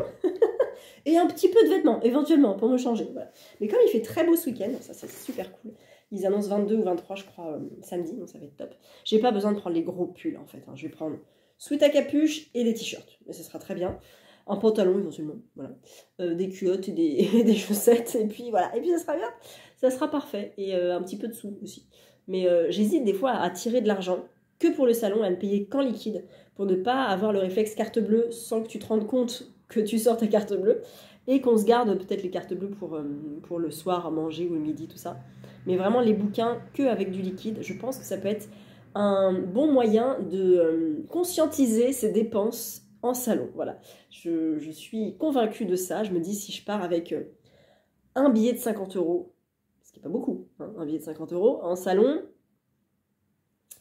Et un petit peu de vêtements, éventuellement, pour me changer. Voilà. Mais comme il fait très beau ce week-end, ça c'est super cool. Ils annoncent 22 ou 23, je crois, samedi, donc ça va être top. J'ai pas besoin de prendre les gros pulls, en fait. Hein. Je vais prendre sweat à capuche et des t-shirts. Mais ça sera très bien. Un pantalon, éventuellement. Voilà. Des culottes et des chaussettes. Et puis voilà. Et puis ça sera bien. Ça sera parfait. Et un petit peu de sous aussi. Mais j'hésite des fois à tirer de l'argent que pour le salon, à le payer qu'en liquide, pour ne pas avoir le réflexe carte bleue sans que tu te rendes compte que tu sors ta carte bleue, et qu'on se garde peut-être les cartes bleues pour le soir à manger ou le midi, tout ça. Mais vraiment les bouquins que avec du liquide, je pense que ça peut être un bon moyen de conscientiser ses dépenses en salon. Voilà, je suis convaincue de ça. Je me dis, si je pars avec un billet de 50 €, ce qui n'est pas beaucoup, hein, un billet de 50 € en salon,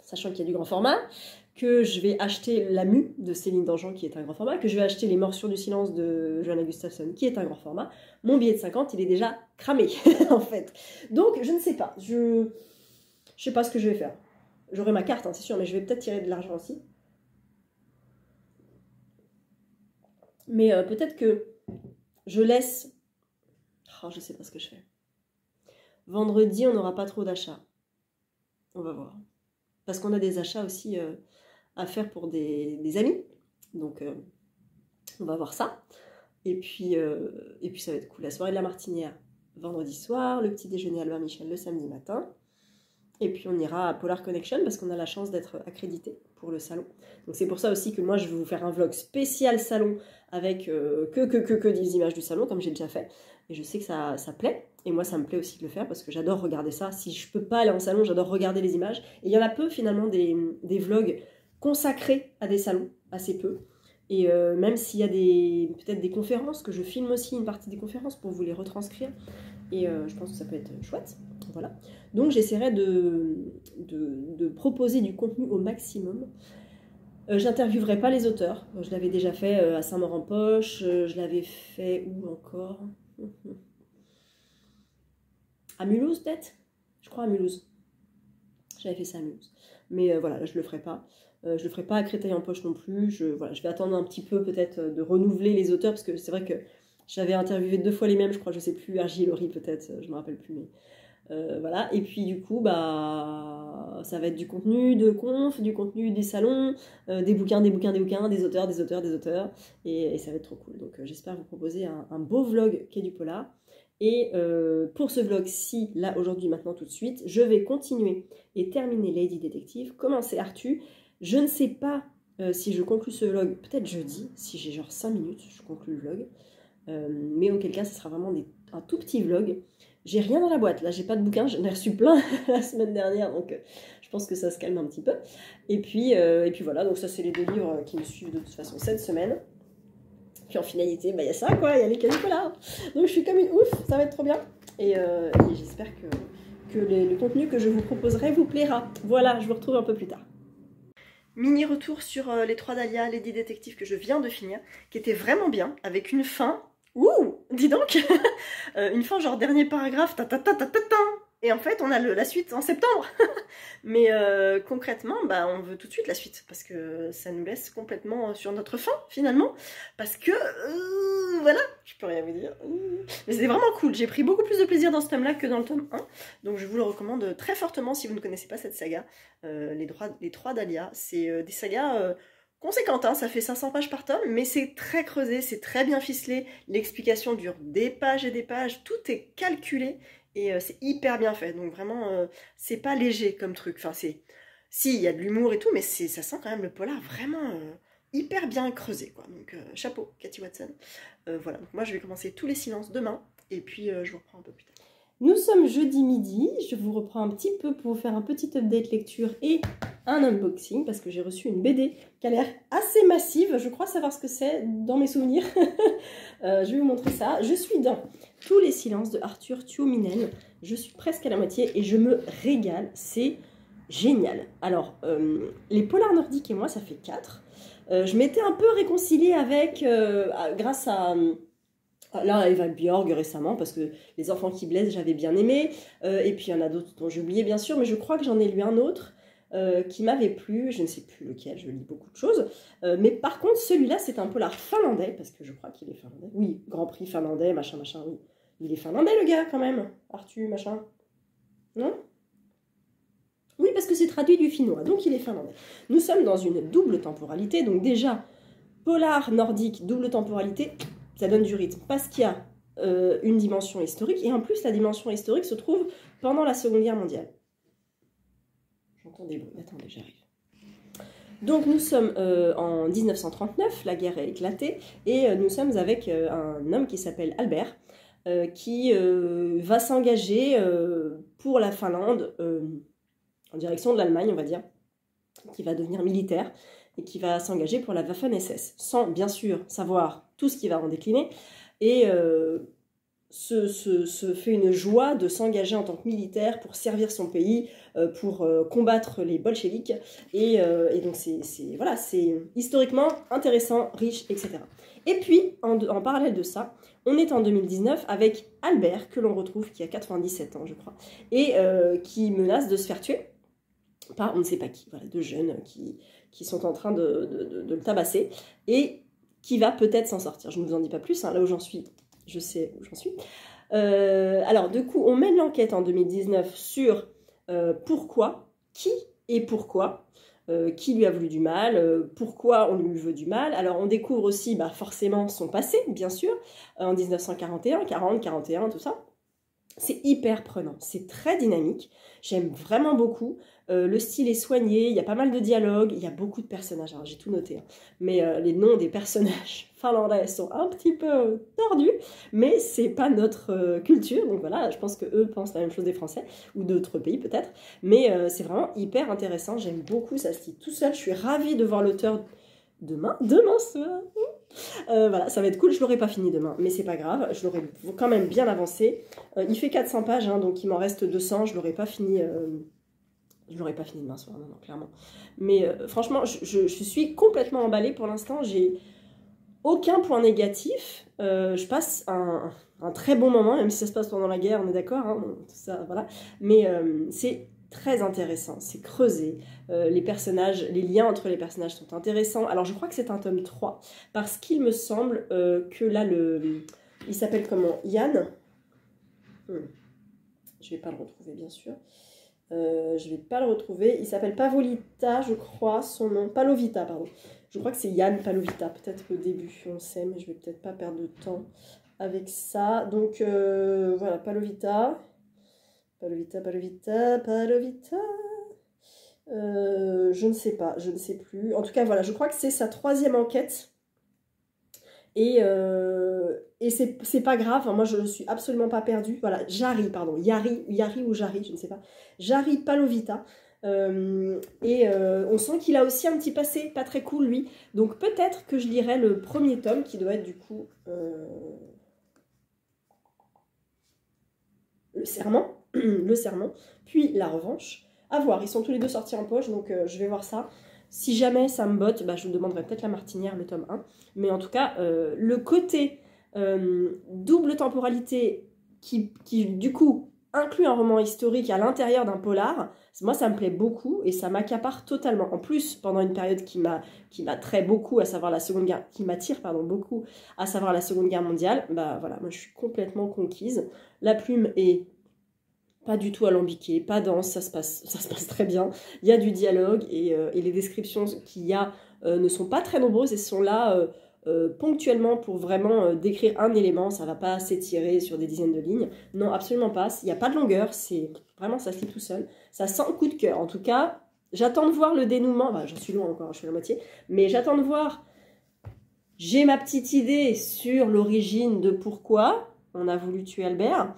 sachant qu'il y a du grand format, que je vais acheter La Mue de Céline Dangean, qui est un grand format, que je vais acheter Les Morsures du silence de Johanna Gustafsson, qui est un grand format, mon billet de 50, il est déjà cramé, en fait. Donc, je ne sais pas. Je sais pas ce que je vais faire. J'aurai ma carte, hein, c'est sûr, mais je vais peut-être tirer de l'argent aussi. Mais peut-être que je laisse... Oh, je sais pas ce que je fais. Vendredi, on n'aura pas trop d'achats. On va voir. Parce qu'on a des achats aussi à faire pour des amis. Donc, on va voir ça. Et puis, ça va être cool. La soirée de la Martinière, vendredi soir. Le petit déjeuner Albert Michel, le samedi matin. Et puis, on ira à Polar Connection parce qu'on a la chance d'être accrédité pour le salon. Donc, c'est pour ça aussi que moi, je vais vous faire un vlog spécial salon avec que des images du salon, comme j'ai déjà fait. Et je sais que ça plaît. Et moi, ça me plaît aussi de le faire parce que j'adore regarder ça. Si je peux pas aller en salon, j'adore regarder les images. Et il y en a peu, finalement, des vlogs consacrés à des salons, assez peu. Et même s'il y a peut-être des conférences, que je filme aussi une partie des conférences pour vous les retranscrire. Et je pense que ça peut être chouette. Voilà. Donc, j'essaierai de proposer du contenu au maximum. J'interviewerai pas les auteurs. Je l'avais déjà fait à Saint-Maur-en-Poche. Je l'avais fait où encore? À Mulhouse peut-être? Je crois à Mulhouse. J'avais fait ça à Mulhouse. Mais voilà, là je le ferai pas. Je le ferai pas à Créteil-en-Poche non plus. Voilà, je vais attendre un petit peu peut-être de renouveler les auteurs parce que c'est vrai que j'avais interviewé 2 fois les mêmes, je crois, je sais plus, Hergé Laurie peut-être, je me rappelle plus, mais voilà. Et puis du coup, bah, ça va être du contenu de conf, du contenu des salons, des bouquins, des auteurs, et ça va être trop cool. Donc j'espère vous proposer un beau vlog qui est du polar. Et pour ce vlog-ci, là, aujourd'hui, maintenant, tout de suite, je vais continuer et terminer Lady Detective, commencer Arthur. Je ne sais pas si je conclue ce vlog, peut-être jeudi, si j'ai genre 5 minutes, je conclue le vlog. Mais auquel cas, ce sera vraiment un tout petit vlog. J'ai rien dans la boîte, là, j'ai pas de bouquin, j'en ai reçu plein la semaine dernière, donc je pense que ça se calme un petit peu. Et puis voilà, donc ça, c'est les 2 livres qui me suivent de toute façon cette semaine. Puis en finalité, bah, y a ça quoi, il y a les Nicolas. Donc je suis comme une ouf, ça va être trop bien. Et j'espère que le contenu que je vous proposerai vous plaira. Voilà, je vous retrouve un peu plus tard. Mini retour sur les 3 Dahlia, Lady Detective que je viens de finir, qui était vraiment bien, avec une fin. Ouh, dis donc. Une fin genre dernier paragraphe, ta ta ta ta ta ta. Et en fait, on a la suite en septembre. Mais concrètement, bah, on veut tout de suite la suite. Parce que ça nous laisse complètement sur notre faim, finalement. Parce que, voilà, je peux rien vous dire. Mais c'est vraiment cool. J'ai pris beaucoup plus de plaisir dans ce tome-là que dans le tome 1. Donc je vous le recommande très fortement si vous ne connaissez pas cette saga. Les 3 Dahlia, c'est des sagas conséquentes, hein. Ça fait 500 pages par tome. Mais c'est très creusé, c'est très bien ficelé. L'explication dure des pages et des pages. Tout est calculé. Et c'est hyper bien fait, donc vraiment, c'est pas léger comme truc. Enfin, si, il y a de l'humour et tout, mais ça sent quand même le polar vraiment hyper bien creusé, quoi. Donc, chapeau, Cathy Watson. Voilà, donc moi je vais commencer tous les silences demain, et puis je vous reprends un peu plus tard. Nous sommes jeudi midi, je vous reprends un petit peu pour vous faire un petit update lecture et un unboxing, parce que j'ai reçu une BD qui a l'air assez massive, je crois savoir ce que c'est dans mes souvenirs. Je vais vous montrer ça. Je suis dans Tous les silences de Arthur Tuominen, je suis presque à la moitié et je me régale, c'est génial. Alors, les polars nordiques et moi, ça fait 4. Je m'étais un peu réconciliée avec, grâce à... Là, Eva Björg récemment, parce que Les enfants qui blessent, j'avais bien aimé. Et puis il y en a d'autres dont j'ai oublié, bien sûr, mais je crois que j'en ai lu un autre qui m'avait plu. Je ne sais plus lequel, je lis beaucoup de choses. Mais par contre, celui-là, c'est un polar finlandais, parce que je crois qu'il est finlandais. Oui, Grand Prix finlandais, machin, machin, oui. Il est finlandais, le gars, quand même. Arthur, machin. Non? Oui, parce que c'est traduit du finnois, donc il est finlandais. Nous sommes dans une double temporalité, donc déjà, polar nordique, double temporalité... Ça donne du rythme parce qu'il y a une dimension historique et en plus la dimension historique se trouve pendant la Seconde Guerre mondiale. J'entends des bruits, attendez, j'arrive. Donc nous sommes en 1939, la guerre a éclaté et nous sommes avec un homme qui s'appelle Albert qui va s'engager pour la Finlande en direction de l'Allemagne, on va dire, qui va devenir militaire et qui va s'engager pour la Waffen-SS, sans bien sûr savoir tout ce qui va en décliner, et se fait une joie de s'engager en tant que militaire pour servir son pays, pour combattre les bolcheviks, et donc c'est voilà, c'est historiquement intéressant, riche, etc. Et puis, en parallèle de ça, on est en 2019 avec Albert, que l'on retrouve, qui a 97 ans, je crois, et qui menace de se faire tuer par on ne sait pas qui, voilà, 2 jeunes qui sont en train de le tabasser, et qui va peut-être s'en sortir. Je ne vous en dis pas plus, hein, là où j'en suis, je sais où j'en suis. Alors, du coup, on mène l'enquête en 2019 sur pourquoi, qui et pourquoi, qui lui a voulu du mal, pourquoi on lui veut du mal. Alors, on découvre aussi bah, forcément son passé, bien sûr, en 1941, 40, 41, tout ça. C'est hyper prenant, c'est très dynamique, j'aime vraiment beaucoup, le style est soigné, il y a pas mal de dialogues, il y a beaucoup de personnages, alors j'ai tout noté, hein. Mais les noms des personnages finlandais sont un petit peu tordus, mais c'est pas notre culture, donc voilà, je pense qu'eux pensent la même chose des Français, ou d'autres pays peut-être, mais c'est vraiment hyper intéressant, j'aime beaucoup, ça se lit tout seul, je suis ravie de voir l'auteur demain soir. Voilà, ça va être cool, je l'aurai pas fini demain, mais c'est pas grave, je l'aurai quand même bien avancé. Il fait 400 pages, hein, donc il m'en reste 200, je l'aurai pas fini Je l'aurais pas fini demain soir, non, clairement. Mais franchement, je suis complètement emballée pour l'instant. J'ai aucun point négatif. Je passe un très bon moment, même si ça se passe pendant la guerre, on est d'accord, hein, tout ça, voilà. Mais c'est très intéressant, c'est creusé. Les personnages, les liens entre les personnages sont intéressants. Alors je crois que c'est un tome 3, parce qu'il me semble que là, il s'appelle comment? Yann. Je vais pas le retrouver, bien sûr. Je vais pas le retrouver. Il s'appelle Pavolita, je crois, son nom. Palovita, pardon. Je crois que c'est Yann Palovita, peut-être au début, on le sait, mais je vais peut-être pas perdre de temps avec ça. Donc voilà, Palovita. Palovita. Je ne sais pas, je ne sais plus. En tout cas, voilà, je crois que c'est sa 3e enquête. Et c'est pas grave, enfin, moi je ne suis absolument pas perdue. Voilà, Yari ou Jari, je ne sais pas. Jari Palovita. On sent qu'il a aussi un petit passé pas très cool, lui. Donc peut-être que je lirai le premier tome, qui doit être du coup le serment, le serment, puis la revanche. À voir, ils sont tous les deux sortis en poche, donc je vais voir ça. Si jamais ça me botte, bah, je vous demanderai peut-être la Martinière, le tome 1. Mais en tout cas, le côté double temporalité qui, du coup, inclut un roman historique à l'intérieur d'un polar, moi, ça me plaît beaucoup et ça m'accapare totalement. En plus, pendant une période qui m'attire beaucoup, à savoir la Seconde Guerre, beaucoup, à savoir la Seconde Guerre mondiale, bah voilà, moi, je suis complètement conquise. La plume est pas du tout alambiquée, pas dense, ça se passe très bien. Il y a du dialogue et les descriptions qu'il y a ne sont pas très nombreuses et sont là ponctuellement pour vraiment décrire un élément. Ça va pas s'étirer sur des dizaines de lignes. Non, absolument pas. Il n'y a pas de longueur, c'est vraiment, ça se lit tout seul. Ça sent le coup de cœur. En tout cas, j'attends de voir le dénouement. Bah, j'en suis loin encore, je suis à la moitié. Mais j'attends de voir. J'ai ma petite idée sur l'origine de pourquoi on a voulu tuer Albert.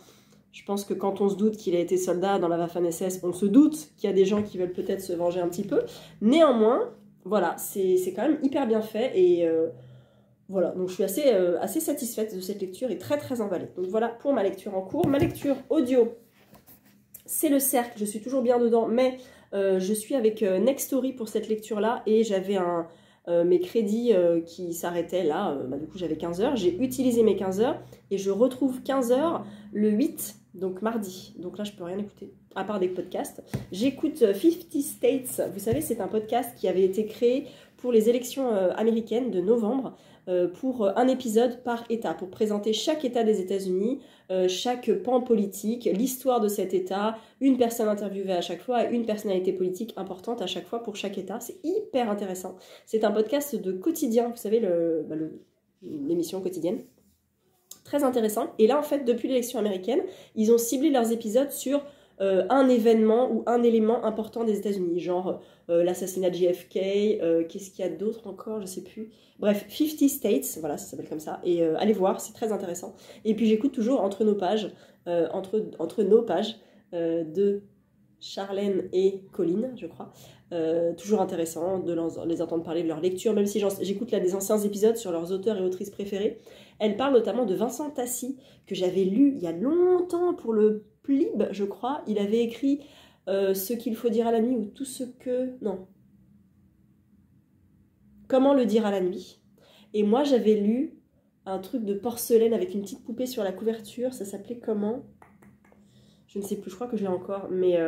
Je pense que quand on se doute qu'il a été soldat dans la Waffen-SS, on se doute qu'il y a des gens qui veulent peut-être se venger un petit peu. Néanmoins, voilà, c'est quand même hyper bien fait et voilà, donc je suis assez satisfaite de cette lecture et très très emballée. Donc voilà pour ma lecture en cours. Ma lecture audio, c'est Le Cercle, je suis toujours bien dedans, mais je suis avec Nextory pour cette lecture-là et j'avais mes crédits qui s'arrêtaient là, bah, du coup j'avais 15 heures, j'ai utilisé mes 15 heures et je retrouve 15 heures le 8, donc mardi, donc là je peux rien écouter, à part des podcasts. J'écoute 50 States, vous savez c'est un podcast qui avait été créé pour les élections américaines de novembre, pour un épisode par État, pour présenter chaque État des États-Unis, chaque pan politique, l'histoire de cet État, une personne interviewée à chaque fois et une personnalité politique importante à chaque fois pour chaque État. C'est hyper intéressant. C'est un podcast de quotidien, vous savez, l'émission quotidienne. Très intéressant. Et là, en fait, depuis l'élection américaine, ils ont ciblé leurs épisodes sur un événement ou un élément important des États-Unis, genre l'assassinat de JFK, qu'est-ce qu'il y a d'autre encore, je sais plus. Bref, 50 States, voilà, ça s'appelle comme ça. Et allez voir, c'est très intéressant. Et puis j'écoute toujours entre nos pages, de Charlène et Colline, je crois. Toujours intéressant de les entendre parler de leur lecture, même si j'écoute là des anciens épisodes sur leurs auteurs et autrices préférés. Elle parle notamment de Vincent Tassi, que j'avais lu il y a longtemps pour le Plib, je crois. Il avait écrit Ce qu'il faut dire à la nuit ou tout ce que... Non. Comment le dire à la nuit. Et moi, j'avais lu un truc de porcelaine avec une petite poupée sur la couverture. Ça s'appelait comment? Je ne sais plus, je crois que je l'ai encore. Mais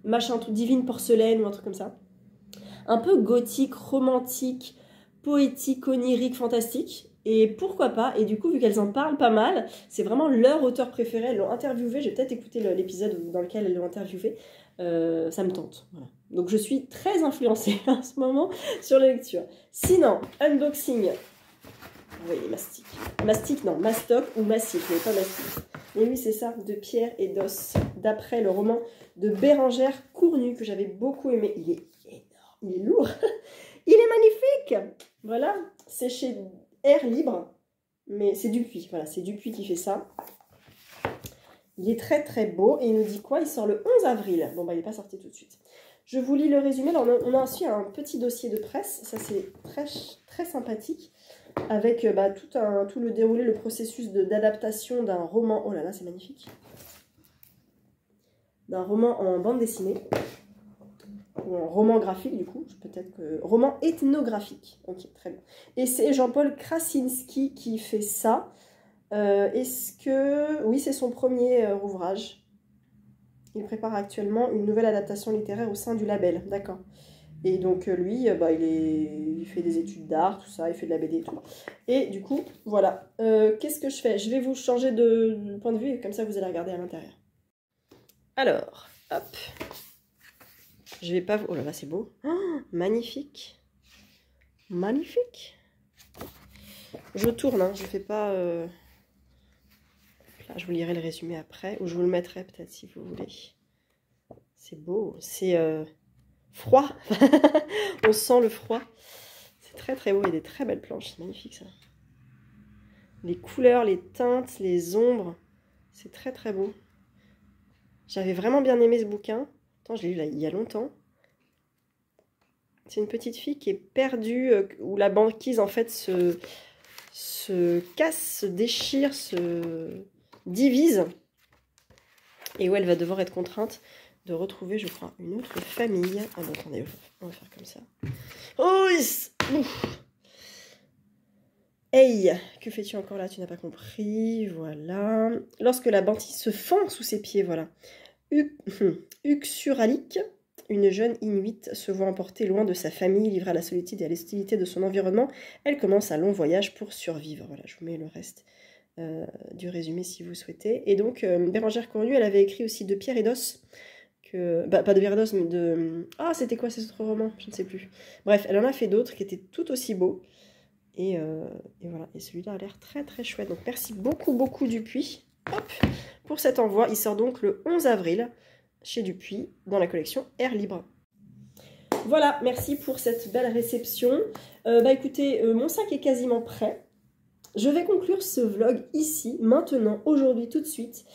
machin, tout divine porcelaine ou un truc comme ça. Un peu gothique, romantique, poétique, onirique, fantastique. Et pourquoi pas, et du coup, vu qu'elles en parlent pas mal, c'est vraiment leur auteur préféré, elles l'ont interviewé, j'ai peut-être écouté l'épisode dans lequel elles l'ont interviewé, ça me tente. Voilà. Donc je suis très influencée en ce moment sur la lecture. Sinon, unboxing, vous voyez, mastic, non, mastoc ou massif, mais pas mastic. Et oui, c'est ça, de pierre et d'os, d'après le roman de Bérengère Cournu, que j'avais beaucoup aimé. Il est énorme, il est lourd, il est magnifique. Voilà, c'est chez Air Libre, mais c'est Dupuis, voilà, c'est Dupuis qui fait ça. Il est très très beau et il nous dit quoi? Il sort le 11 avril. Bon bah il n'est pas sorti tout de suite. Je vous lis le résumé. Alors, on a aussi un petit dossier de presse, ça c'est très, très sympathique, avec tout le déroulé, le processus d'adaptation d'un roman. Oh là là, c'est magnifique. d'un roman en bande dessinée. Ou en roman graphique, du coup. Peut-être que... Roman ethnographique. Ok, très bien. Et c'est Jean-Paul Krasinski qui fait ça. Est-ce que... Oui, c'est son premier ouvrage. Il prépare actuellement une nouvelle adaptation littéraire au sein du label. D'accord. Et donc lui, bah, il fait des études d'art, tout ça, il fait de la BD et tout. Et du coup, voilà. Qu'est-ce que je fais? Je vais vous changer de point de vue et comme ça vous allez regarder à l'intérieur. Alors, hop. Je vais pas vous... Oh là là, c'est beau. Oh, magnifique. Magnifique. Je tourne, hein, je fais pas... Là, je vous lirai le résumé après, ou je vous le mettrai peut-être si vous voulez. C'est beau, c'est froid. On sent le froid. C'est très très beau, il y a des très belles planches, c'est magnifique ça. Les couleurs, les teintes, les ombres, c'est très très beau. J'avais vraiment bien aimé ce bouquin. Attends, je l'ai lu là, il y a longtemps. C'est une petite fille qui est perdue, où la banquise en fait se casse, se déchire, se divise. Et où elle va devoir être contrainte de retrouver, je crois, une autre famille. Ah non, attendez, on va faire comme ça. Oh, ouf. Hey, que fais-tu encore là? Tu n'as pas compris, voilà. Lorsque la banquise se fend sous ses pieds, voilà. Uxuralik, une jeune Inuit, se voit emportée loin de sa famille, livrée à la solitude et à l'hostilité de son environnement. Elle commence un long voyage pour survivre. Voilà, je vous mets le reste du résumé si vous souhaitez. Et donc, Bérengère Cornu, elle avait écrit aussi De pierre et d'os. Bah, pas de pierre et d'os, mais de... Ah, c'était quoi ces autres romans? Je ne sais plus. Bref, elle en a fait d'autres qui étaient tout aussi beaux. Et voilà, et celui-là a l'air très très chouette. Donc merci beaucoup beaucoup Dupuis. Hop, pour cet envoi. Il sort donc le 11 avril chez Dupuis dans la collection Air Libre. Voilà, merci pour cette belle réception. Bah écoutez, mon sac est quasiment prêt. Je vais conclure ce vlog ici, maintenant, aujourd'hui, tout de suite,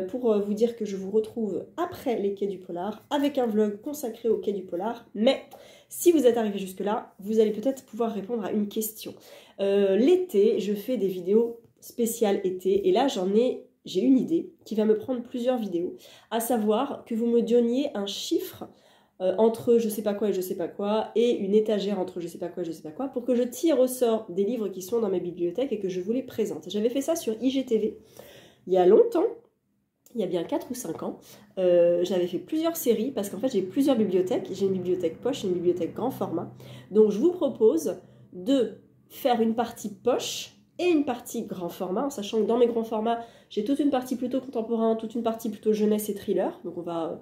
pour vous dire que je vous retrouve après les Quais du Polar, avec un vlog consacré aux Quais du Polar. Mais si vous êtes arrivé jusque-là, vous allez peut-être pouvoir répondre à une question. L'été, je fais des vidéos spéciales été, et là j'ai une idée qui va me prendre plusieurs vidéos, à savoir que vous me donniez un chiffre entre je sais pas quoi et je sais pas quoi, et une étagère entre je sais pas quoi et je sais pas quoi, pour que je tire au sort des livres qui sont dans mes bibliothèques et que je vous les présente. J'avais fait ça sur IGTV il y a longtemps, il y a bien 4 ou 5 ans. J'avais fait plusieurs séries, parce qu'en fait j'ai plusieurs bibliothèques, j'ai une bibliothèque poche et une bibliothèque grand format, donc je vous propose de faire une partie poche et une partie grand format, en sachant que dans mes grands formats, j'ai toute une partie plutôt contemporain, toute une partie plutôt jeunesse et thriller, donc on va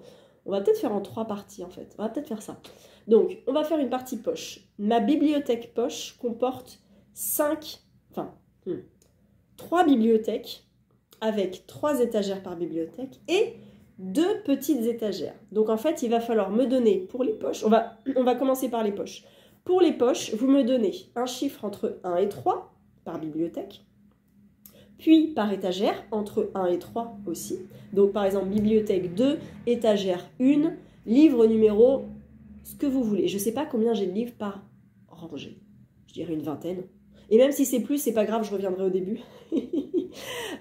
peut-être faire en 3 parties en fait. On va peut-être faire ça. Donc, on va faire une partie poche. Ma bibliothèque poche comporte 3 bibliothèques avec 3 étagères par bibliothèque et 2 petites étagères. Donc en fait, il va falloir me donner pour les poches, on va commencer par les poches. Pour les poches, vous me donnez un chiffre entre 1 et 3 par bibliothèque. Puis par étagère, entre 1 et 3 aussi. Donc par exemple, bibliothèque 2, étagère 1, livre numéro, ce que vous voulez. Je ne sais pas combien j'ai de livres par rangée. Je dirais une vingtaine. Et même si c'est plus, c'est pas grave, je reviendrai au début.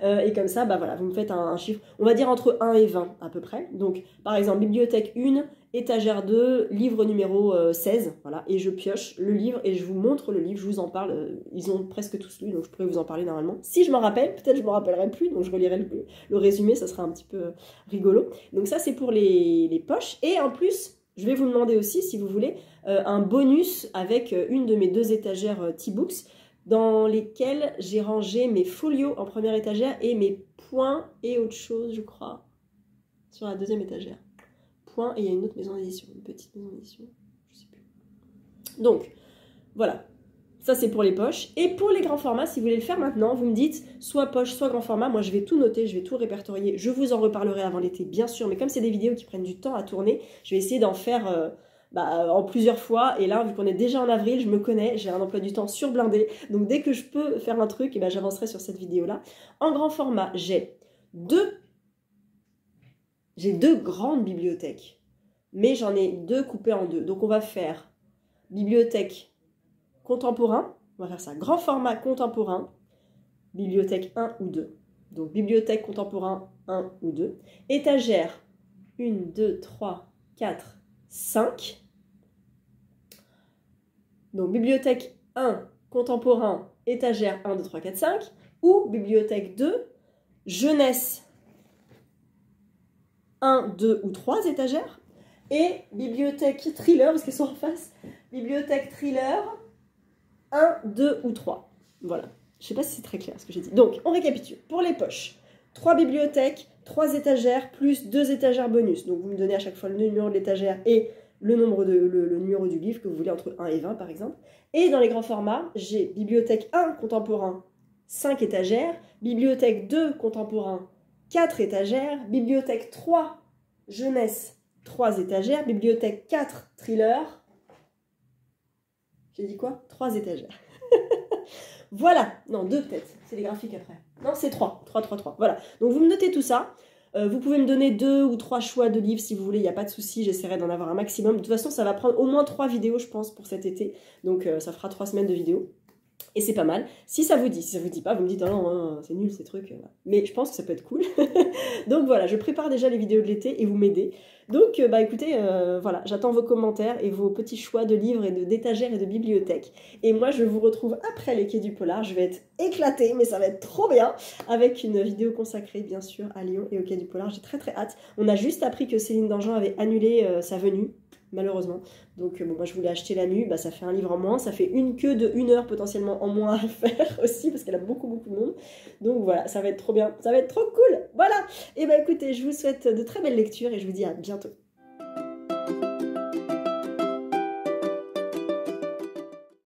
Et comme ça, bah voilà, vous me faites un chiffre, on va dire entre 1 et 20 à peu près. Donc par exemple, bibliothèque 1, étagère 2, livre numéro 16, voilà, et je pioche le livre et je vous montre le livre, je vous en parle, ils ont presque tous lu, donc je pourrais vous en parler normalement. Si je m'en rappelle, peut-être je ne me rappellerai plus, donc je relirai le résumé, ça sera un petit peu rigolo. Donc ça c'est pour les poches, et en plus, je vais vous demander aussi, si vous voulez, un bonus avec une de mes 2 étagères T-Books, dans lesquelles j'ai rangé mes folios en première étagère et mes points et autre chose, je crois, sur la 2e étagère. Point, et il y a une autre maison d'édition, une petite maison d'édition, je sais plus. Donc, voilà. Ça, c'est pour les poches. Et pour les grands formats, si vous voulez le faire maintenant, vous me dites soit poche, soit grand format. Moi, je vais tout noter, je vais tout répertorier. Je vous en reparlerai avant l'été, bien sûr. Mais comme c'est des vidéos qui prennent du temps à tourner, je vais essayer d'en faire en plusieurs fois. Et là, vu qu'on est déjà en avril, je me connais, j'ai un emploi du temps surblindé. Donc, dès que je peux faire un truc, j'avancerai sur cette vidéo-là. En grand format, j'ai deux grandes bibliothèques. Mais j'en ai 2 coupées en 2. Donc, on va faire bibliothèque contemporain, on va faire ça, grand format contemporain, bibliothèque 1 ou 2. Donc bibliothèque contemporain 1 ou 2. Étagère 1, 2, 3, 4, 5. Donc bibliothèque 1, contemporain, étagère 1, 2, 3, 4, 5. Ou bibliothèque 2, jeunesse 1, 2 ou 3 étagères. Et bibliothèque thriller, parce qu'elles sont en face, bibliothèque thriller 1, 2 ou 3. Voilà. Je ne sais pas si c'est très clair ce que j'ai dit. Donc, on récapitule. Pour les poches, 3 bibliothèques, 3 étagères, plus 2 étagères bonus. Donc, vous me donnez à chaque fois le numéro de l'étagère et le numéro du livre que vous voulez, entre 1 et 20 par exemple. Et dans les grands formats, j'ai bibliothèque 1 contemporain, 5 étagères, bibliothèque 2 contemporain, 4 étagères, bibliothèque 3 jeunesse, 3 étagères, bibliothèque 4 thriller. J'ai dit quoi? 3 étagères. Voilà. Non, 2 peut-être. C'est les graphiques après. Non, c'est 3. 3, 3, 3. Voilà. Donc vous me notez tout ça. Vous pouvez me donner 2 ou 3 choix de livres si vous voulez. Il n'y a pas de souci. J'essaierai d'en avoir un maximum. De toute façon, ça va prendre au moins 3 vidéos, je pense, pour cet été. Donc ça fera 3 semaines de vidéos. Et c'est pas mal. Si ça vous dit pas, vous me dites oh non, hein, c'est nul ces trucs. Mais je pense que ça peut être cool. Donc voilà, je prépare déjà les vidéos de l'été et vous m'aidez. Donc bah écoutez, voilà, j'attends vos commentaires et vos petits choix de livres et d'étagères et de bibliothèques. Et moi je vous retrouve après les Quais du Polar. Je vais être éclatée, mais ça va être trop bien, avec une vidéo consacrée bien sûr à Lyon et au Quai du Polar. J'ai très très hâte. On a juste appris que Céline Dangean avait annulé sa venue, malheureusement. Donc bon, moi je voulais acheter la nuit, bah, ça fait un livre en moins, ça fait une queue de 1 heure potentiellement en moins à faire aussi, parce qu'elle a beaucoup de monde. Donc voilà, ça va être trop bien, ça va être trop cool. Voilà, et bah écoutez, je vous souhaite de très belles lectures et je vous dis à bientôt.